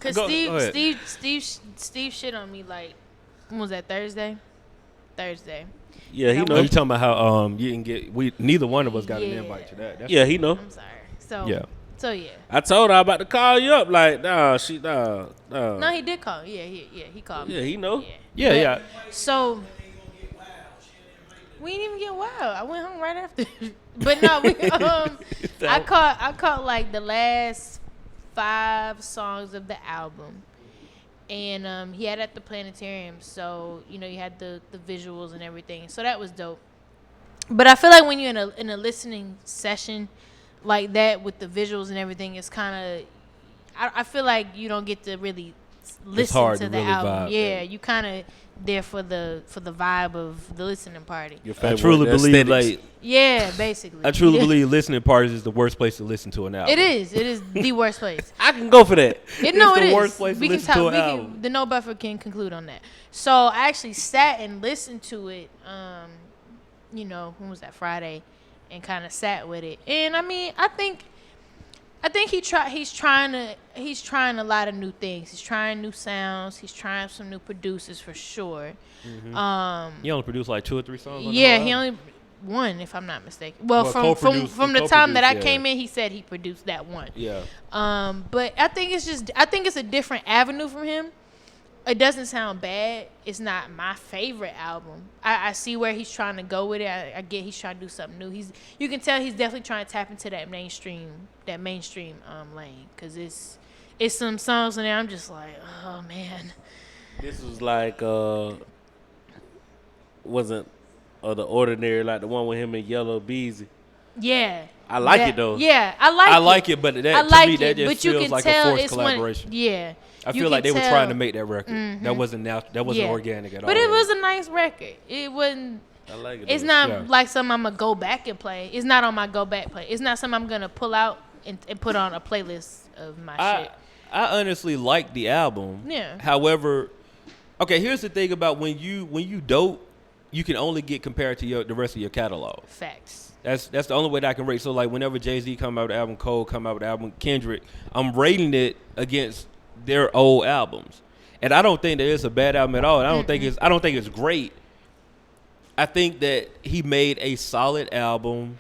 Cause Steve shit on me like, when was that, Thursday? Yeah, he Oh, know. you talking about how you didn't get neither one of us got an invite to that. That's Yeah, he know. I'm sorry. So Yeah. So yeah. I told her I'm about to call you up. Like, nah. No, he did call. Yeah, he called me. Yeah, he know. Yeah. So we didn't even get wild. I went home right after. But no, I caught like the last 5 songs of the album. And he had at the planetarium, so you had the visuals and everything. So that was dope. But I feel like when you're in a listening session like that with the visuals and everything, it's kind of I feel like you don't get to really listen to the really album. vibe, Yeah, you kind of there for the vibe of the listening party. I truly believe like Yeah, basically. I truly believe listening parties is the worst place to listen to an album. It is the worst place. I can go for that. It the is. worst place to listen to an album. The No Buffer can conclude on that. So I actually sat and listened to it. When was that, Friday, and kind of sat with it. And I mean, I think he's trying a lot of new things. He's trying new sounds. He's trying some new producers for sure. Mm-hmm. He only produced like 2 or 3 songs. Yeah, he only one, if I'm not mistaken. Well, from the time that I came in, he said he produced that one. Yeah. But I think it's a different avenue from him. It doesn't sound bad. It's not my favorite album. I see where he's trying to go with it. I get he's trying to do something new. You can tell he's definitely trying to tap into that mainstream lane, because it's some songs in there I'm just like, oh man. This was like wasn't The Ordinary, like the one with him and Yellow Beezy. Yeah. I like it though. Yeah, I like it, but to me that just feels like a forced collaboration. I feel like they were trying to make that record. Mm-hmm. That wasn't organic at all. But it was a nice record. It wasn't. I like it. It's not like something I'm gonna go back and play. It's not on my go back play. It's not something I'm gonna pull out and put on a playlist of my shit. I honestly like the album. Yeah. However, okay, here's the thing about when you dope, you can only get compared to the rest of your catalog. Facts. That's the only way that I can rate. So like whenever Jay-Z come out with the album, Cole come out with the album, Kendrick, I'm rating it against their old albums. And I don't think that it's a bad album at all. And I don't think it's great. I think that he made a solid album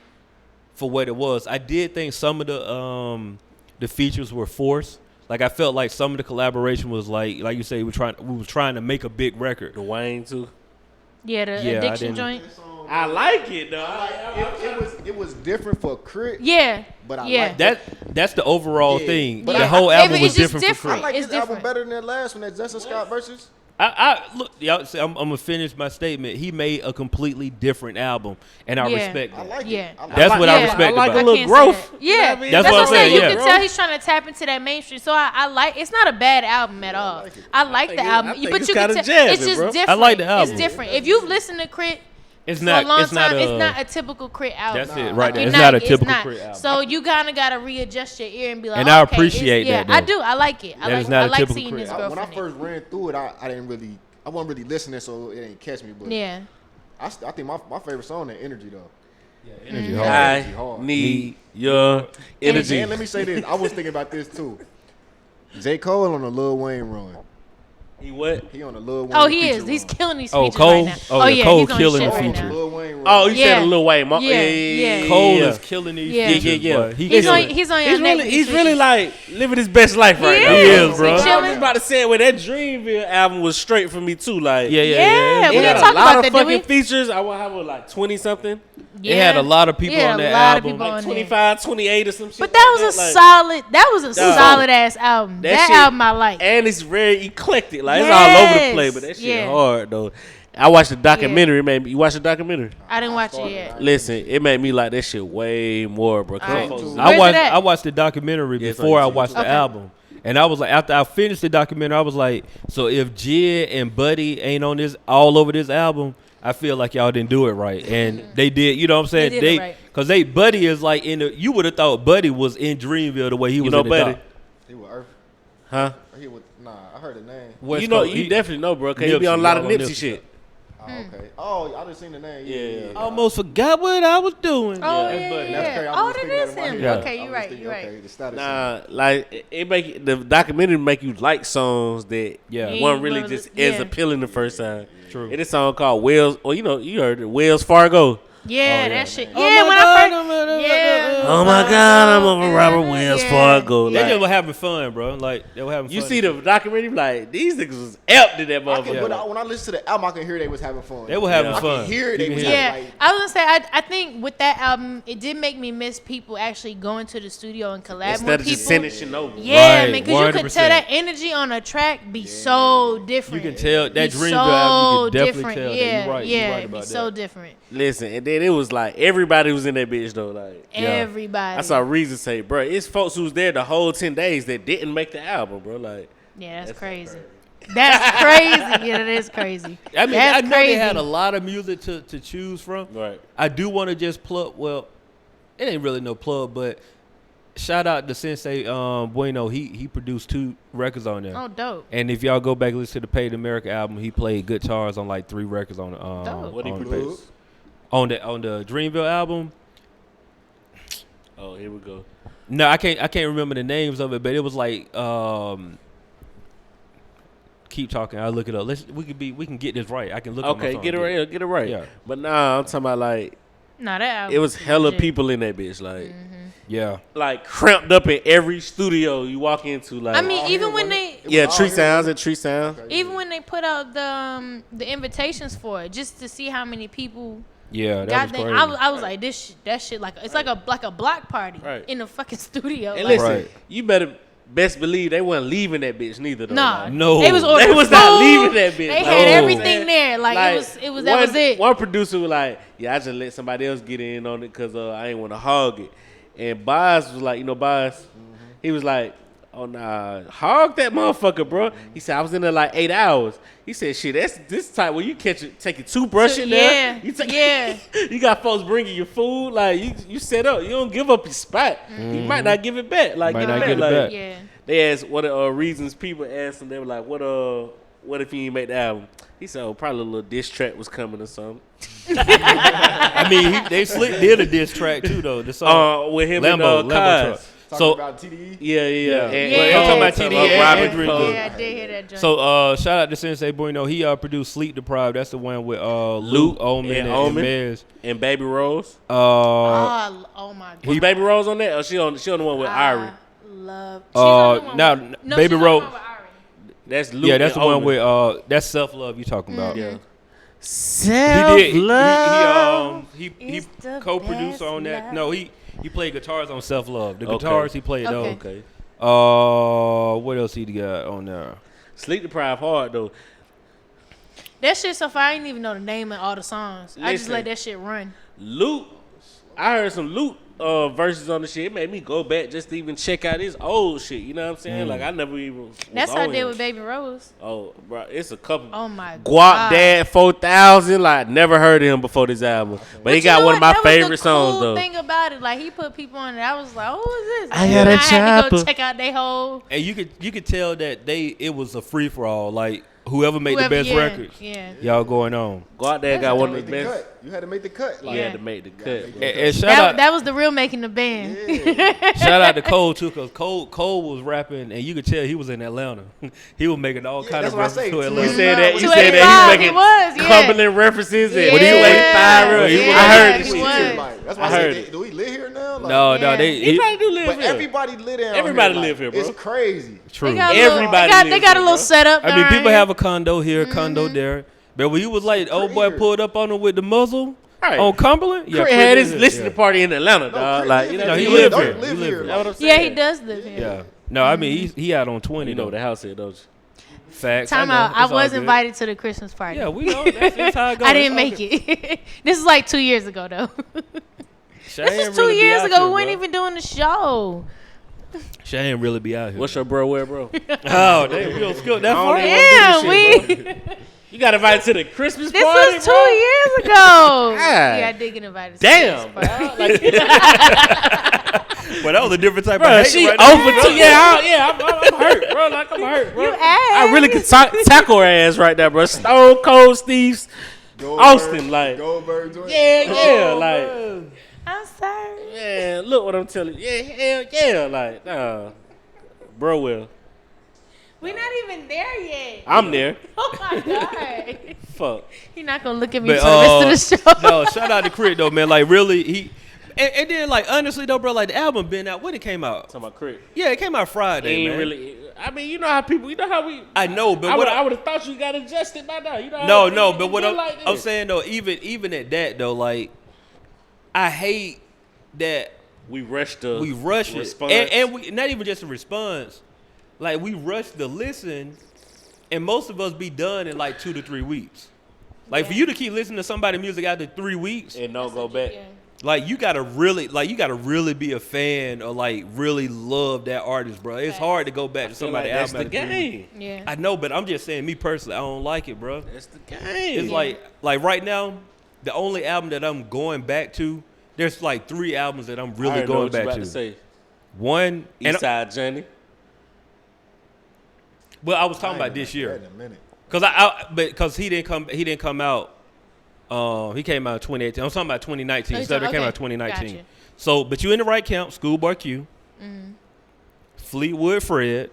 for what it was. I did think some of the features were forced. Like I felt like some of the collaboration was like you say, we was trying to make a big record. The Wayne too. Yeah, Addiction joint. I like it though. It was different for K.R.I.T. Yeah. But I like that. That's the overall thing. But the whole album was different for I K.R.I.T. like It's this album different. better than that last one, that Justin Scott versus. I look, y'all. I'm gonna finish my statement. He made a completely different album, and I respect I that. like Yeah. it. I like That's it. what I respect I like about a it. little growth. Yeah, That's what I'm saying, You yeah. can tell he's trying to tap into that mainstream. So I like. It's not a bad album at all. I like the album, think but it's you can kinda tell it's jazzy, just bro. different. I like the album. It's different. If you've listened to K.R.I.T. It's for not. a long It's not time, a. it's not a typical K.R.I.T. album. That's it, right Like, there. you're It's not a typical not. K.R.I.T. album. So you kind of gotta readjust your ear and be like, And I okay, appreciate that, Yeah, I though. do. I like it. That is not I a like typical seeing this K.R.I.T. girl When I from first ran through it, I wasn't really listening, so it didn't catch me. But Yeah. I think my favorite song is Energy though. Energy hard. I hard. need your energy. And let me say this. I was thinking about this too. J. Cole on a Lil Wayne run. He what? He on a Lil Wayne. Oh, he feature is. He's run. killing these Oh, features Cole? right now. Oh, yeah, Cole he's on killing shit the right feature. now. Lil Wayne run. Oh, you Yeah. said a Lil Wayne. Yeah. Cole yeah. is killing these Yeah. features, Yeah. boy. He's killing on. it. He's on. He's really like living his best life right now. He is, bro. I was Chilling. about to say, that Dreamville album was straight for me too. Like, Yeah. Yeah, it we had didn't a talk lot about of that, did we? fucking features. I will have like 20 something, It had a lot of people Yeah, on that a lot of album. people like on there. 25, 28 or some shit. But that was a like, solid. That was a Dog. solid ass album. That shit- album I like. and it's very eclectic. Like it's all over the place, but that shit Yeah. hard though. I watched the documentary. Man, you watched the documentary? I didn't watch it yet. Listen, it made me like that shit way more, bro. Alright. Where's it at? I watched the documentary Yeah, it's before on I YouTube. watched the Okay. album. And I was like, after I finished the documentary, I was like, so if Jid and Buddy ain't on this all over this album, I feel like y'all didn't do it right. And they did, you know what I'm saying? They did it right. Cause Buddy is like in the, you would have thought Buddy was in Dreamville the way he was know in the Buddy? doc. He was Earth. Huh? He was I heard the name. West You know, Coast, you he- definitely know, bro. Cause he be Nipsey, on a lot of y'all on Nipsey Nipsey. shit. Oh, okay. Oh, I just seen the name. Yeah. Almost forgot what I was doing. Oh That's yeah, Buddy. That's yeah. crazy. I Oh, was that thinking is that in my him. head. Okay, I you're was right. thinking, You're right. okay, the status Nah, like it make the documentary make you like songs that Yeah. weren't really Yeah. just as appealing the first time. True. And this song called Wells, or you heard it, Wells Fargo. Yeah, yeah. that shit. Oh Yeah, my when God, I I'm first. a- Yeah. Oh my God, I'm a Robert Wells Yeah. Fargo. They Like, just were having fun, bro. Like they were having you fun. see the documentary, like these niggas was amped in that I can, motherfucker. but when I listen to the album, I can hear they was having fun. They were having Yeah. fun. I can hear You they can was hear it. Yeah, having like. I was gonna say I think with that album it did make me miss people actually going to the studio and collabing Instead with of people. just sending shit over. Yeah, Right, man, because you could tell 100%. that energy on a track be so different. You can tell that Be Dreamville so album. You can definitely different. tell that. Yeah, You're right. yeah, You're right it'd be about so that. different. Listen, and then it was like everybody was in that bitch though. Like Everybody. I saw Reason say, bro, it's folks who's there the whole 10 days that didn't make the album, bro. Like Yeah, that's crazy. That's crazy. Yeah, that is crazy. I mean, That's I know crazy. they had a lot of music to choose from. right. I do want to just plug. Well, it ain't really no plug, but shout out to Sensei Bueno. He produced 2 records on there. Oh, dope. And if y'all go back and listen to the Paid America album, he played guitars on like 3 records on Dope. What he on, produced? on the Dreamville album. Oh, here we go. No, I can't remember the names of it, but it was like keep talking. I'll look it up. We can get this right. I can look. Okay, on my get it phone. right. Get it right. Yeah. But nah, I'm talking about like No, that album. it was hella legit. people in that bitch. Like Yeah. like cramped up in every studio you walk into. Like I mean, all even here, when wasn't they, it? It was yeah, all Tree here, Sounds wasn't and Tree Sounds. Okay. even when they put out the invitations for it, just to see how many people. Yeah, that God was dang, crazy. I was like, that shit like it's like a block party Right. in a fucking studio. And like, listen, Right. you better best believe they wasn't leaving that bitch neither. Though. Nah, Like, No. they was ordering They was not food, leaving that bitch. They Like, had No. everything there. Like it was that was it. One producer was like, "Yeah, I just let somebody else get in on it because I ain't want to hog it." And Boz was like, "You know, Boz," he was like, "Oh nah, hog that motherfucker, bro." He said, "I was in there like 8 hours." He said, "Shit, that's this type where you take a toothbrush in there. Yeah, You take, yeah. you got folks bringing you food. Like you set up. You don't give up your spot. You might not give it back. Like Might give not it back. get it Like, back. Yeah. they asked what reasons people asked him. They were like, what if you ain't make the album?" He said, "Oh, probably a little diss track was coming or something." I mean, they did a diss track too, though. The song With him Lambo, and Lambo truck. Kaz. Talking So about TDE. Yeah. Yeah. And, Yeah. I'm talking about Cole, TDE and Robert Dreamville. Cole. Yeah, I did hear that joint. So shout out to Sensei Bueno. He produced Sleep Deprived. That's the one with Luke, Omen, and Omen. Mez. And Baby Rose. oh my god. Was Baby Rose on that? Or she on the one with Irie? Love. She's on the one now, with, no, Baby she's on the Rose- one with Ari. That's Luke. Yeah, that's and the one Omen. with that's Self Love you talking about. Yeah. He Self did. love. He It's the co-produced best on that. love. No, he played guitars on Self Love. The Okay. guitars he played Okay. those. Okay. What else he got on there? Sleep Deprived hard though. That shit so far I didn't even know the name of all the songs. I just Listen. let that shit run. Luke. I heard some Luke verses on the shit. It made me go back just to even check out his old shit. You know what I'm saying? Like I never even. Was That's how I on did him. with Baby Rose. Oh, bro, it's a couple. Oh my Guap god. Dad 4000. Like never heard of him before this album, but he you got know one of what? my That was favorite the songs cool though. Thing about it, like he put people on it. I was like, oh, who is this? I got And a I had to go chopper. check out their whole. And you could tell that it was a free for all. Like whoever made Whoever, the best yeah, records, Yeah. y'all going on. Guap Dad got one of the Make the best. cut. You had to make the cut. You had to make the cut. And shout out, That was the real making the band. Yeah. shout out to Cole too, cause Cole was rapping, and you could tell he was in Atlanta. He was making all kind of that's what I references to say. Atlanta. You said that. You 285, said that. He he was was, making yeah. Cumberland references. And Yeah. when he was Yeah. I heard it. he Shit. was. Like, that's why I I heard said, it. do we live here now? Like, No, Yeah. He probably do live but here. everybody live there. Everybody live here, bro. It's crazy. True. They got a little, Everybody they lives got a here, little bro. setup. I mean, down people here. have a condo here, condo there. But when you was like, old boy Crit pulled up on him with the muzzle Right. on Cumberland, Crit Crit had is his here. listening party in Atlanta, dog. Crit Like, live you here. know, he he live live here. here. Don't live He live here. here. That's what I'm Yeah, he saying. does live here. Yeah. No, I mean he out on 20. You know though. the house here, don't you? Facts. Time know. out. I It's all was good. invited to the Christmas party. Yeah, we know. That's how it goes. I didn't It's all make good. it. This is like 2 years ago, though. Shay This ain't is 2 really be years out ago. here, We weren't bro. even doing the show. She ain't really be out here. What's your bro wear, bro? Oh, damn, we don't skip that I far. don't Yeah, do this we. You got invited to the Christmas This party, was 2 bro? years ago. God. Yeah, I did get invited. To Damn, this bro. party. Like, But that was a different type bro, of hate she right over now. to I'm hurt, bro. Like I'm hurt, bro. You I really could asked. tackle her ass right now, bro. Stone Cold Steve's Austin, like, Goldberg joint. yeah, like, I'm sorry. man, look what I'm telling you. Yeah, hell yeah, like, nah, bro, well, We're not even there yet. I'm there. Oh my god. Fuck. He's not gonna look at me But, for the rest of the show. No, shout out to Crit though, man. Like really, he. And then like honestly though, bro, like the album been out. When it came out? Talking about Crit. Yeah, it came out Friday, Ain't man. really. I mean, you know how people. You know how we. I know, but I what would have thought you got adjusted by now. You know. No, how no, it but what be I'm, like I'm this. saying though, even at that though, like I hate that we rushed the. we rush it, response. and we not even just a response, like we rush the listen, and most of us be done in like 2 to 3 weeks. Like for you to keep listening to somebody's music after 3 weeks, and don't go back. Yeah. like you gotta really be a fan or like really love that artist, bro. It's hard to go back to Feel somebody's like that's album. the after 3 weeks. game. Yeah. I know, but I'm just saying, me personally, I don't like it, bro. That's the game. It's like right now, the only album that I'm going back to, there's like 3 albums that I'm I really already know going what you back about to. to say. One, and Eastside Johnny. well, I was talking about this year, In a minute. because he didn't come out. He came out in 2018. I'm talking about 2019. Oh, So it came okay. out 2019. Gotcha. So, but you in the right camp. Schoolboy Q, Fleetwood Fred.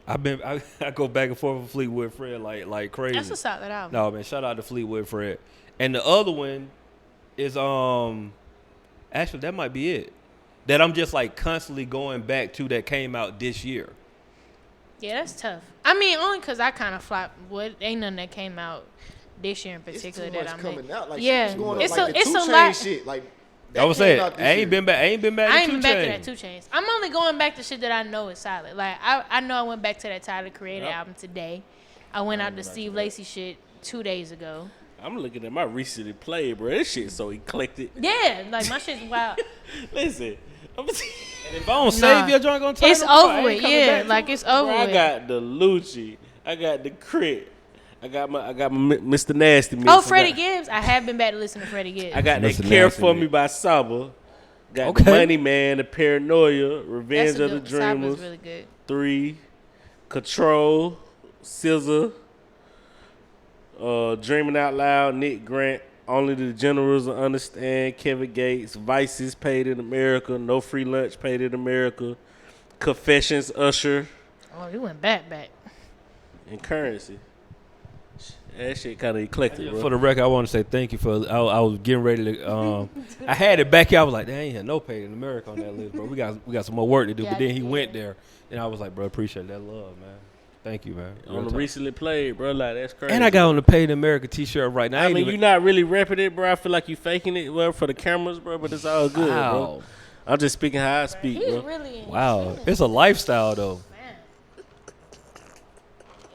I go back and forth with Fleetwood Fred like crazy. That's a solid album. No, man, shout out to Fleetwood Fred. And the other one is actually that might be it. That I'm just like constantly going back to that came out this year. Yeah, that's tough. I mean, only because I kind of flopped. What ain't nothing that came out this year in It's particular too that much I'm coming out. Like, Yeah. shit was going It's on, like a- the it's 2 a Chainz lot- shit. Like, I was came saying out this I ain't year. been back. I ain't to been back to 2 that Chainz. 2 Chainz. I'm only going back to shit that I know is solid. Like I know I went back to that Tyler Creator album today. I went out to Steve Lacy shit 2 days ago. I'm looking at my recently played, bro. This shit so eclectic. Yeah, like my shit's wild. Listen, If I don't save your joint, gonna turn It's them, bro, I over ain't with. coming Yeah, back to like it. it's over bro, I with. got the Lucci. I got the Crit. I got my Mr. Nasty mix. Oh, Freddie Gibbs. I have been back to listen to Freddie Gibbs. I got that Mr. Care Nasty for mix. Me by Saba. Got Okay. the Money Man, the Paranoia, That's Revenge a of the good. Saba's Dreamers, really good. 3, Control, SZA, Dreaming Out Loud, Nick Grant, Only the Generals Will Understand, Kevin Gates, Vices Paid in America, No Free Lunch Paid in America, Confessions, Usher, Oh, you went back. and Currency. That shit kind of eclectic, bro. For the record, I want to say thank you for. I was getting ready to. I had it back here. I was like, "They ain't had no Paid in America on that list, bro. We got some more work to do." Yeah, but then he yeah. went there, and I was like, "Bro, appreciate that love, man. Thank you, man." Real On the talk. recently played, bro, like that's crazy. And I got on the Paid in America T-shirt right now. I ain't mean, even- you're not really repping it, bro. I feel like you faking it, well, for the cameras, bro. But it's all good, Wow. bro. I'm just speaking how I speak, He's bro. really in Wow, it's a lifestyle though. Man.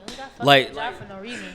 You don't got Like- fucking job for no reason.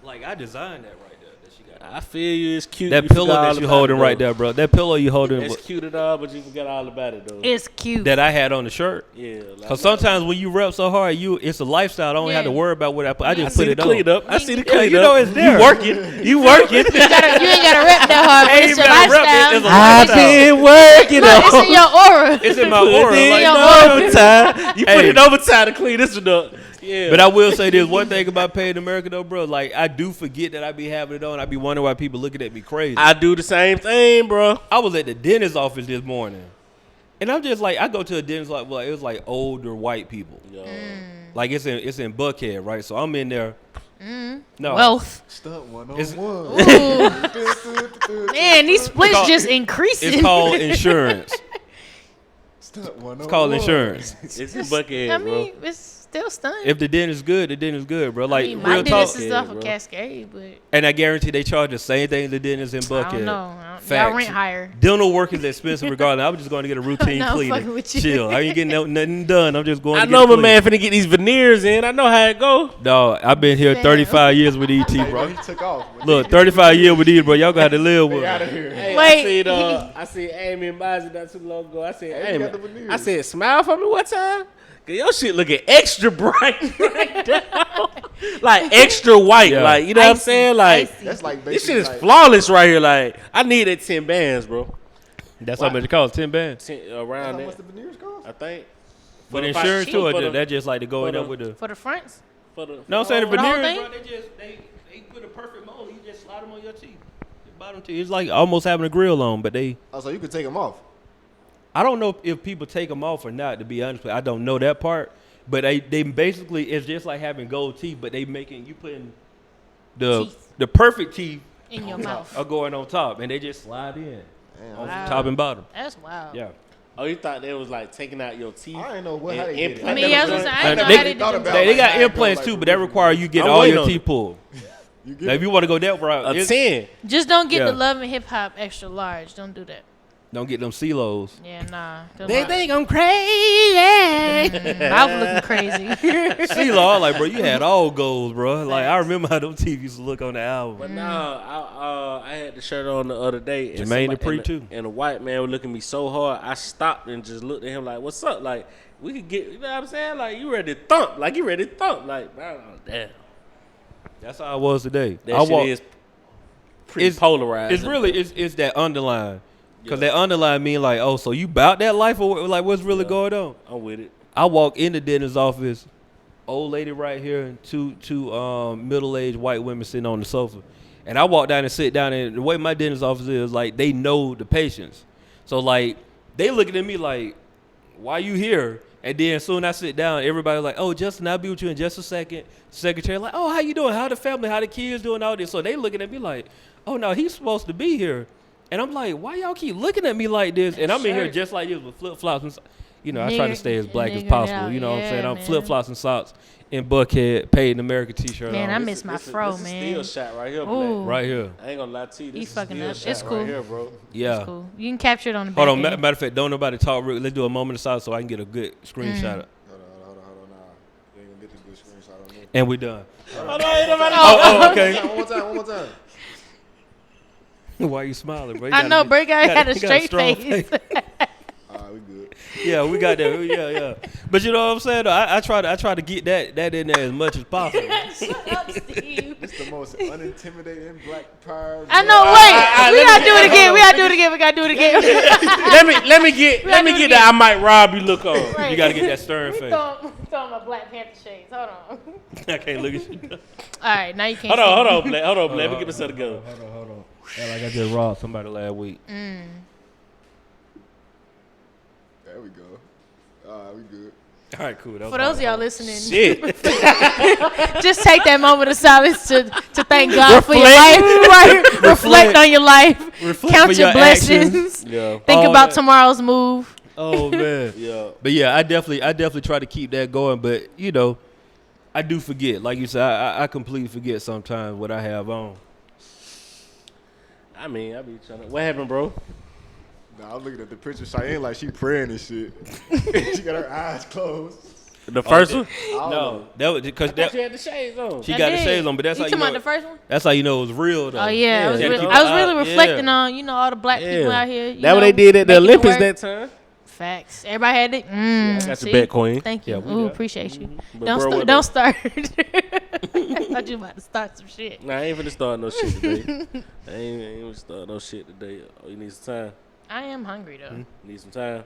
Like I designed that right there. That she got. I feel you. It's cute. That You pillow forgot all that you about holding it, right though. there, bro. That pillow you holding It's cute at all, but you forgot all about it, though. It's cute. that I had on the shirt. Yeah. Like, Cause sometimes when you rep so hard, it's a lifestyle. I don't have to Yeah. worry about what I put. I I just see put the it on. clean up. I see the Yeah, clean you up. know it's there. You working. You working. You ain't gotta rep that hard, but Ain't it's your even gotta rep it, lifestyle. it's a I've been working Look, it's on. in your aura. It's in my Put aura. it in Like, your no, overtime. You put Hey. it in overtime to clean this one up. Yeah. But I will say this one thing about Paid in America though, bro. Like I do forget that I be having it on. I be wondering why people looking at me crazy. I do the same thing, bro. I was at the dentist office this morning, and I'm just like, I go to a dentist like, well, it was like older white people. Yo. Like it's in Buckhead, right? So I'm in there. No, Wealth. Stunt It's- 101. Man, these splits called- just increasing. it's called insurance. Stunt 101. It's called insurance. It's in Buckhead, I bro. mean, it's still stunning. If the dentist good, the dentist good, bro. Like I mean, my real talk. dentist is Yeah, off of bro. Cascade, but And I guarantee they charge the same thing the dentist in I Buckhead. don't know. Y'all Facts. rent higher. Dental work is expensive regardless. I was just going to get a routine No, I'm cleaning. fucking with you. Chill. I ain't getting nothing done. I'm just going I to know get my clean. man finna get these veneers in. I know how it go. Dog, I've been here Fam. 35 years with ET, Hey, bro. he took off. Look, 35 years with these, bro. Y'all got to live with Get out them. of here. Hey, Wait. I seen Amy and Mozzie not too long ago. I said, Hey, you Amy, got the veneers. I said, smile for me one time. Cause your shit looking extra bright right now. Like extra white. Yeah. Like, you know what I'm Icy. saying? Like, Icy. That's like this shit is like, flawless right here. Like, I need that 10 bands, bro. That's how much it costs, 10 bands. 10, How around much that, the veneers cost? I think. But the insurance cheap too, or for the- that's just like to go in for there the- with the. For the fronts? For the, No, I'm saying the For the whole veneers, thing? bro. They put a perfect mold. You just slide them on your teeth. The bottom teeth. It's like almost having a grill on, but they. Oh, so you could take them off. I don't know if people take them off or not. To be honest, with you. I don't know that part. But they basically it's just like having gold teeth, but they making you putting Teeth. the perfect teeth In your mouth. are going on top, and they just slide in Damn, on Wow. top and bottom. That's wild. Yeah. Oh, you thought they was like taking out your teeth? I didn't know what And how they did it. implant I mean, yeah, I was them gonna say, joints? I didn't know They- how they thought did about them. it. They got how it go, implants like, too, but that require you get I'm all waiting your on teeth pulled. You Now, get if you want to go that route, A 10. Just don't get Yeah. the Love and Hip Hop extra large. Don't do that. don't get them CeeLos. Yeah, nah. They think I'm crazy. Mouth looking crazy. CeeLo, like, bro, you had all goals, bro. Like, I remember how them teeth used to look on the album. But no, I had the shirt on the other day. And Jermaine somebody- Dupri, and too. And a white man was looking at me so hard, I stopped and just looked at him like, "What's up?" Like, we could get, you know what I'm saying? Like, you ready to thump? Like, you ready to thump? Like, bro, damn. That's how I was today. That I shit walk, is pretty it's polarizing. It's really it's that underline. Because that underline mean like, oh, so you bout that life or like what's really Yeah. going on? I'm with it. I walk in the dentist's office, old lady right here, and two middle-aged white women sitting on the sofa. And I walk down and sit down, and the way my dentist's office is, like, they know the patients. So, like, they looking at me like, why you here? And then soon I sit down, everybody like, oh, Justin, I'll be with you in just a second. Secretary like, oh, how you doing? How the family? How the kids doing? All this. So they looking at me like, oh, no, he's supposed to be here. And I'm like, why y'all keep looking at me like this? And I'm in here Shirt. just like this with flip-flops and you know, I try to Nigger- stay as black as nigger possible. out, You know what I'm yeah, saying? I'm man. flip-flops and socks in Buckhead, Paid in America t-shirt Man, on. I miss my This is- fro, this is man. Still shot right here, Ooh. Black. Right here. I ain't gonna lie to you. This He is fucking still up. shot It's cool. right here, bro. Yeah. That's cool. You can capture it on the back Hold on. end. Matter of fact, don't nobody talk. Let's do a moment of silence so I can get a good screenshot. Hold on. Nah, you ain't gonna get this good screenshot on me. And we done. Oh, no, ain't nobody- Oh, okay. One more time. Why you smiling, bro? You I gotta know, be- Bray guy you had a you got straight strong face. All right, we good. Yeah, we got that. Yeah. But you know what I'm saying? Though? I try to get that in there as much as possible. Shut up, Steve. This the most unintimidating black power. I know. Wait, we gotta do it again. We gotta do it again. We gotta do it again. let me get do it that I might rob you look on. Right. You got to get that stern face. Throwing my Black Panther shades. Hold on. I can't look at you. All right, now you can't. Hold see on, me. Black. Hold on, Black. Let me get myself together. Hold on. Yeah, like I just robbed somebody last week. Mm. There we go. All right, we good. All right, cool. That was For those of my y'all fault. listening, Shit. just take that moment of silence to thank God for your life. Right? Reflect on your life. Reflect Count for your your blessings. actions. Yeah. Think All about that. tomorrow's move. Oh man. Yeah. But yeah, I definitely try to keep that going. But you know, I do forget. Like you said, I completely forget sometimes what I have on. I mean, I be trying to. What happened, bro? Nah, I'm looking at the picture. Cheyenne like she praying and shit. She got her eyes closed. The first one? No, that was because That you had the shades on. she I got the did. shades on. But that's you how you talking know. about the first one? That's how you know it was real though. Oh yeah, Yeah, I was really yeah. reflecting on all the black people out here. That's what they did at the making it Olympics work. that time. Facts. Everybody had it. I got see? your bet, Queen. Thank you. Yeah, we Ooh, there. appreciate you. But Don't bro, what don't start. I thought you about to start some shit. Nah, I ain't finna start no shit today. I ain't finna start no shit today. Oh, you need some time. I am hungry though. Need some time.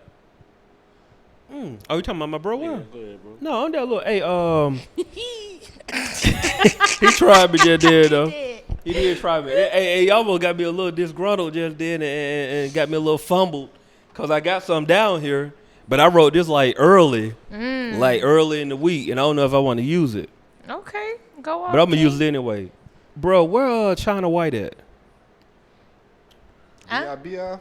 Oh, you talking about my bro? Yeah, Will? go ahead, bro. No, I'm that little. Hey, he tried me just there though. He did try me. Hey, he almost got me a little disgruntled just then and got me a little fumbled because I got some down here, but I wrote this like early in the week, and I don't know if I want to use it. Okay, go on. But I'm gonna use it anyway. Bro, where Chyna White at? Huh? Yeah.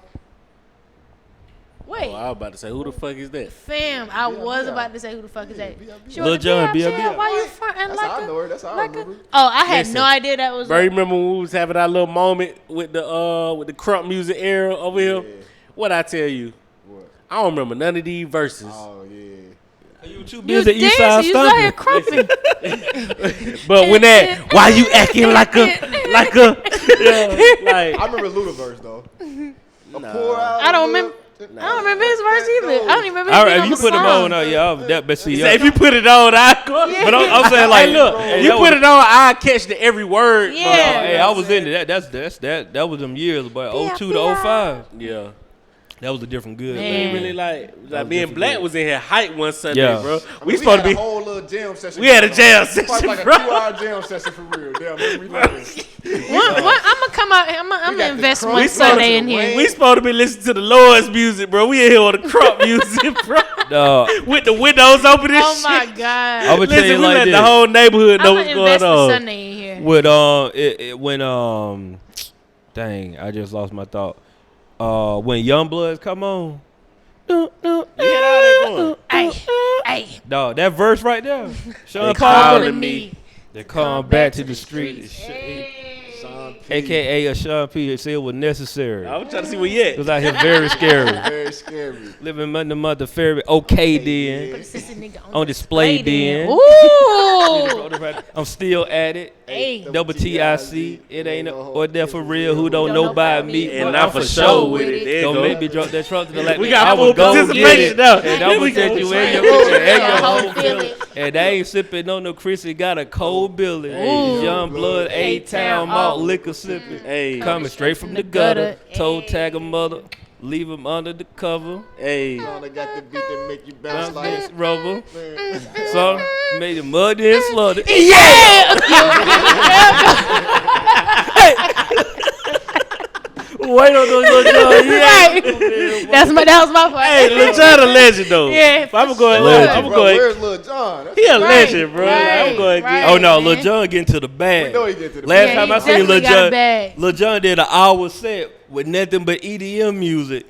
Wait, Oh, I was about to say, who the fuck is that? fam, I was about to say who the fuck is that? She Lil was Jon, like, B.I.B.I. Why you fronting That's like how I know her. That's how I remember. Oh, I had Listen, no idea that was. Bro, you remember when we was having our little moment with the crump music era over here? Yeah. What I tell you? What? I don't remember none of these verses. Oh yeah. You too You was busy East Side dancing, you was out here stumping. crumping. But when that, why you acting like a, like, I remember Ludaverse though. Nah. Pour out. I don't remember. I don't remember his verse either. I don't even remember. All Him right, being if on you the put them song. on, yeah, that. But see, Say, if you put it on, I go. but I'm saying like, Hey, look, hey, you that put was- it on, I catch the every word. Yeah. Hey, I was into that. That was them years, but 02 to 05, Yeah. that was a different good. Man. Ain't really like me and Black was in here hype one Sunday, Yeah. bro. I mean, We supposed had to be. a whole little jam session. We had a going jam on. session, Probably like bro. a 2-hour jam session for real. Damn, we love it. I'm gonna come out. I'm got gonna the invest crunk one to Sunday the in here. Wayne. We supposed to be listening to the Lord's music, bro. We in here on the crop music, bro. With the windows open and Oh shit. my god! I would tell Listen, you we like let this. the whole neighborhood know I'm what's gonna going invest a on. Sunday in here. With when dang, I just lost my thought. When Young Bloods come on, We had all that going. Hey, dog, that verse right there, Sean They Paul, calling me. they come back to the street, Sean P. aka a Sean P. Said it was necessary. I was trying to see where you It was at. out here very scary. Very scary. Living under mother fairy, okay then. put a sister nigga On display then. Ooh. I'm still at it. Hey. Double TIC. It ain't or there for real. Who don't know about me? And But not I'm for sure with it. There you Don't go. make me drop that trunk to the left. We got full participation now. And I'm gonna take you in your whole feeling. And they ain't sipping on no Chrissy. Got a cold billy. Ooh. Young blood, A-Town malt liquor sipping. Hey, Coming straight from the gutter. Toe tag a mother. Leave him under the cover. hey. Sean got the beat that make you bounce Bounce like. this rubber. So made it muddy and slutty. Wait on those little John. Right. That was my part. Hey, Lil Jon a legend though. Yeah, I'm for going. sure. I'm Bro, going. where's Lil Jon? That's He a Right, legend, bro. right, I'm going. right. Oh no, man. Lil Jon getting to the bag. We know he get to the Last Yeah, time he I seen definitely Lil got a Jon, bag. Lil Jon did an hour set with nothing but EDM music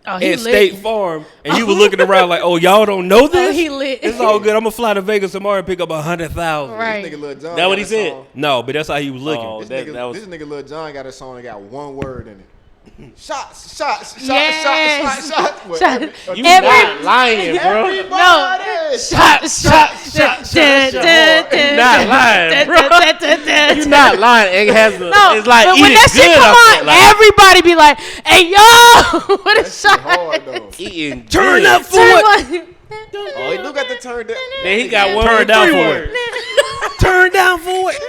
Oh, he at lit. State Farm, and he was looking around like, "Oh, y'all don't know Oh, this? he lit. It's all good. I'm gonna fly to Vegas tomorrow and pick up 100,000." Right. This nigga Lil Jon. That what got he a said? song. No, but that's how he was looking. Oh, This that nigga, was. this nigga Lil Jon got a song that got one word in it. Shots, shots, shots, Yes. shots, shots. What, Shot. You Every- not lying, bro. Everybody. Shot. You not lying, bro. You You not lying. It has a. No, It's like but eating when that shit good come up on, there, like, everybody be like, "Hey, yo, what a That shit shot!" hard though. eating. Turn good. up for it. Oh, he do got the turn down. Then he got one Turn with down three for words. Turn down for it.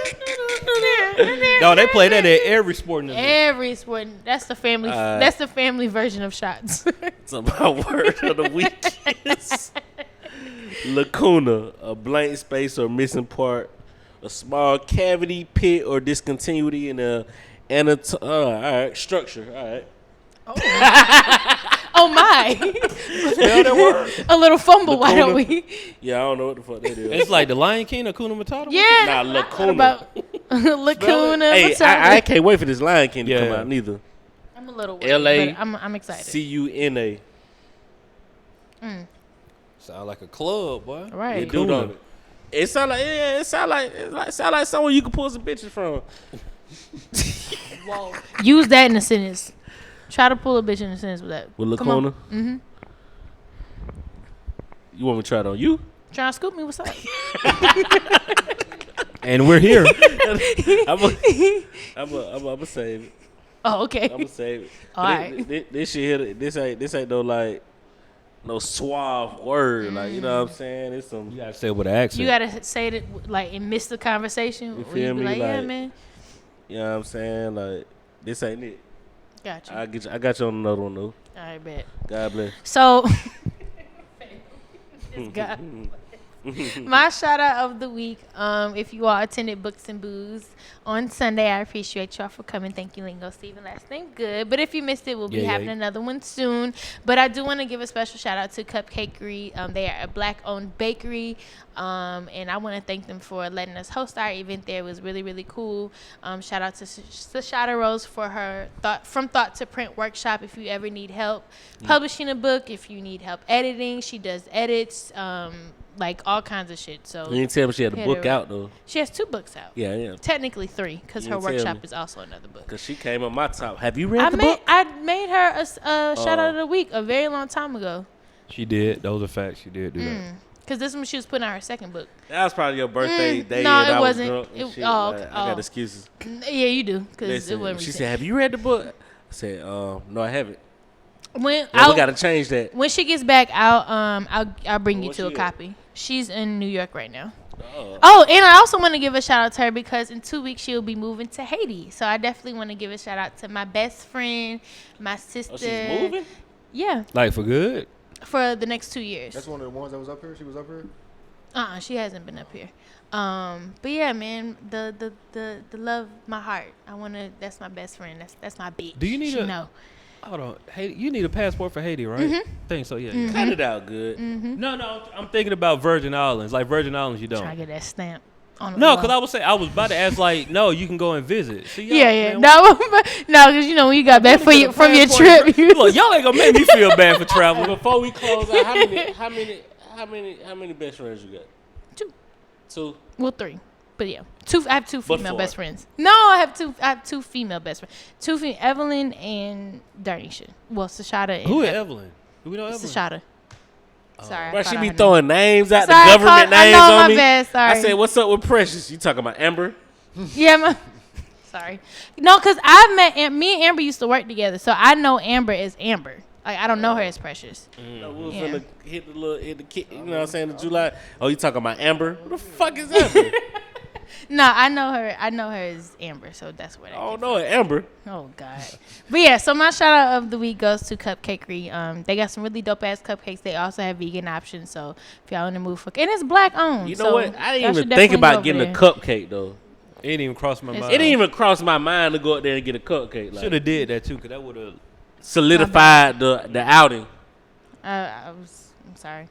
No, they play that at every sporting event. Every sport. That's the family. That's the family version of shots. So my word of the week is lacuna, a blank space or missing part, a small cavity, pit, or discontinuity in a all right, structure. All right. Oh my! Spell that word. A little fumble. Why don't Lacuna. we? Yeah, I don't know what the fuck that is. It's like the Lion King or Kuna Matata. Yeah. Nah, I thought Lacuna. about Lacuna. Hey, Matata. I can't wait for this Lion King to come Yeah. out neither. I'm a little worried, LA but I'm excited. CUNA. Sound like a club, boy. Right. You do don't it? It sound like sound like somewhere you can pull some bitches from. Use that in a sentence. Try to pull a bitch in a sentence with that. With Come on. Lacuna. You want me to try it on you? Trying to scoop me? What's up? And we're here. I'm gonna save it. Oh, okay. I'm gonna save it. All right. This shit here. This ain't no like no suave word. Like, you know what I'm saying? It's some. You gotta say it with an accent. You gotta say it like and miss the conversation. You Where feel you be me? like, yeah, Like- man. You know what I'm saying? Like, this ain't it. Gotcha. I got you on another one though. All right, bet. God bless. So, This guy. My shout out of the week. If you all attended Books and Booze on Sunday, I appreciate y'all for coming. Thank you, Lingo, Steven. Last name good. But if you missed it, we'll be having another one soon. But I do want to give a special shout out to Cupcakery. They are a black-owned bakery. And I want to thank them for letting us host our event there. It was really, really cool. Shout out to Sashada Rose for her Thought to Print workshop. If you ever need help publishing a book, if you need help editing, she does edits. Like all kinds of shit. So you didn't tell me she had a book out though. She has 2 books out. Yeah. Technically 3, because her workshop is also another book. Because she came on my top. Have you read the book? I made her a shout out of the week a very long time ago. She did. Those are facts. She did do that. Because this one she was putting out her second book. That was probably your birthday day. No, and it I wasn't. Was drunk and shit. Okay. I got excuses. Yeah, you do. Because it wasn't She recent. said, "Have you read the book?" I said, "No, I haven't." We gotta change that. When she gets back out, I'll bring you Where's to a she at? copy. She's in New York right now. Oh, And I also want to give a shout out to her because in 2 weeks she'll be moving to Haiti. So I definitely want to give a shout out to my best friend, my sister. oh, she's moving. Yeah, Like for good? for the next 2 years. That's one of the ones that was up here. She was up here. She hasn't been up here. But yeah, man, the love, my heart. That's my best friend. That's my bitch. Do you need she know. Hold on. Haiti, you need a passport for Haiti, right? I think so, yeah. Cut it out good. No, I'm thinking about Virgin Islands. Like Virgin Islands, you don't. Try to get that stamp. On the No, wall. because I was about to ask, like, no, you can go and visit. See, y'all, Yeah. man, No, because you know when you got back from your trip, you Look, y'all ain't gonna make me feel bad for traveling. Before we close out, how many best friends you got? 2. 2. Well, 3. But yeah, 2. I have 2 But female 4. best friends. No, I have 2 female best friends. 2 Evelyn and Darnisha. Well, Sashada and Who is Evelyn? Do we know Evelyn? Sashada. Sorry, I Bro, caught she out be her throwing names out, Sorry, the government I names know, on my me. bad, sorry. I said, "What's up with Precious?" You talking about Amber? name. Yeah, sorry. No, because I've met me and Amber used to work together, so I know Amber is Amber. Like I don't know her as Precious. No, we was Yeah. finna hit the kid. You know what I'm saying? The July. Oh, you talking about Amber? Who the fuck is Amber? No, I know her. I know her as Amber, so that's where that I came don't know Amber. from. Oh God. But yeah, so my shout out of the week goes to Cupcakery. They got some really dope ass cupcakes. They also have vegan options, so if y'all in the mood for, and it's black owned. You know so what? I y'all didn't should even think definitely go about over getting there. a cupcake though. It didn't even cross my mind. It didn't even cross my mind to go up there and get a cupcake. Should Like, have did that too, because that would have. solidified the outing. I'm sorry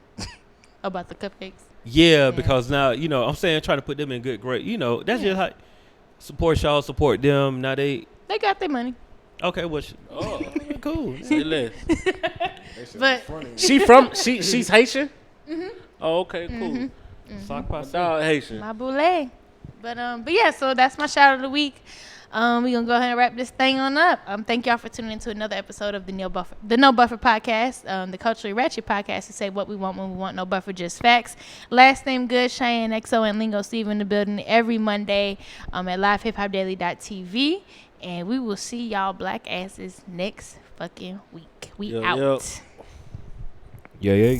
about the cupcakes. Yeah, because now, I'm saying try to put them in good grade. That's just how support y'all, support them. Now they got their money. okay, well, Oh, cool. say less. But She's Haitian. Oh, okay, cool. Sock My passe. dog Haitian. my boule. But yeah, so that's my shout out of the week. We're gonna go ahead and wrap this thing on up. Thank y'all for tuning into another episode of the No Buffer podcast, the culturally ratchet podcast to say what we want when we want, no buffer, just facts. Last name good, Chiane XO and Lingo Steve in the building every Monday at livehiphopdaily.tv. And we will see y'all black asses next fucking week. We out. Yo. Yeah.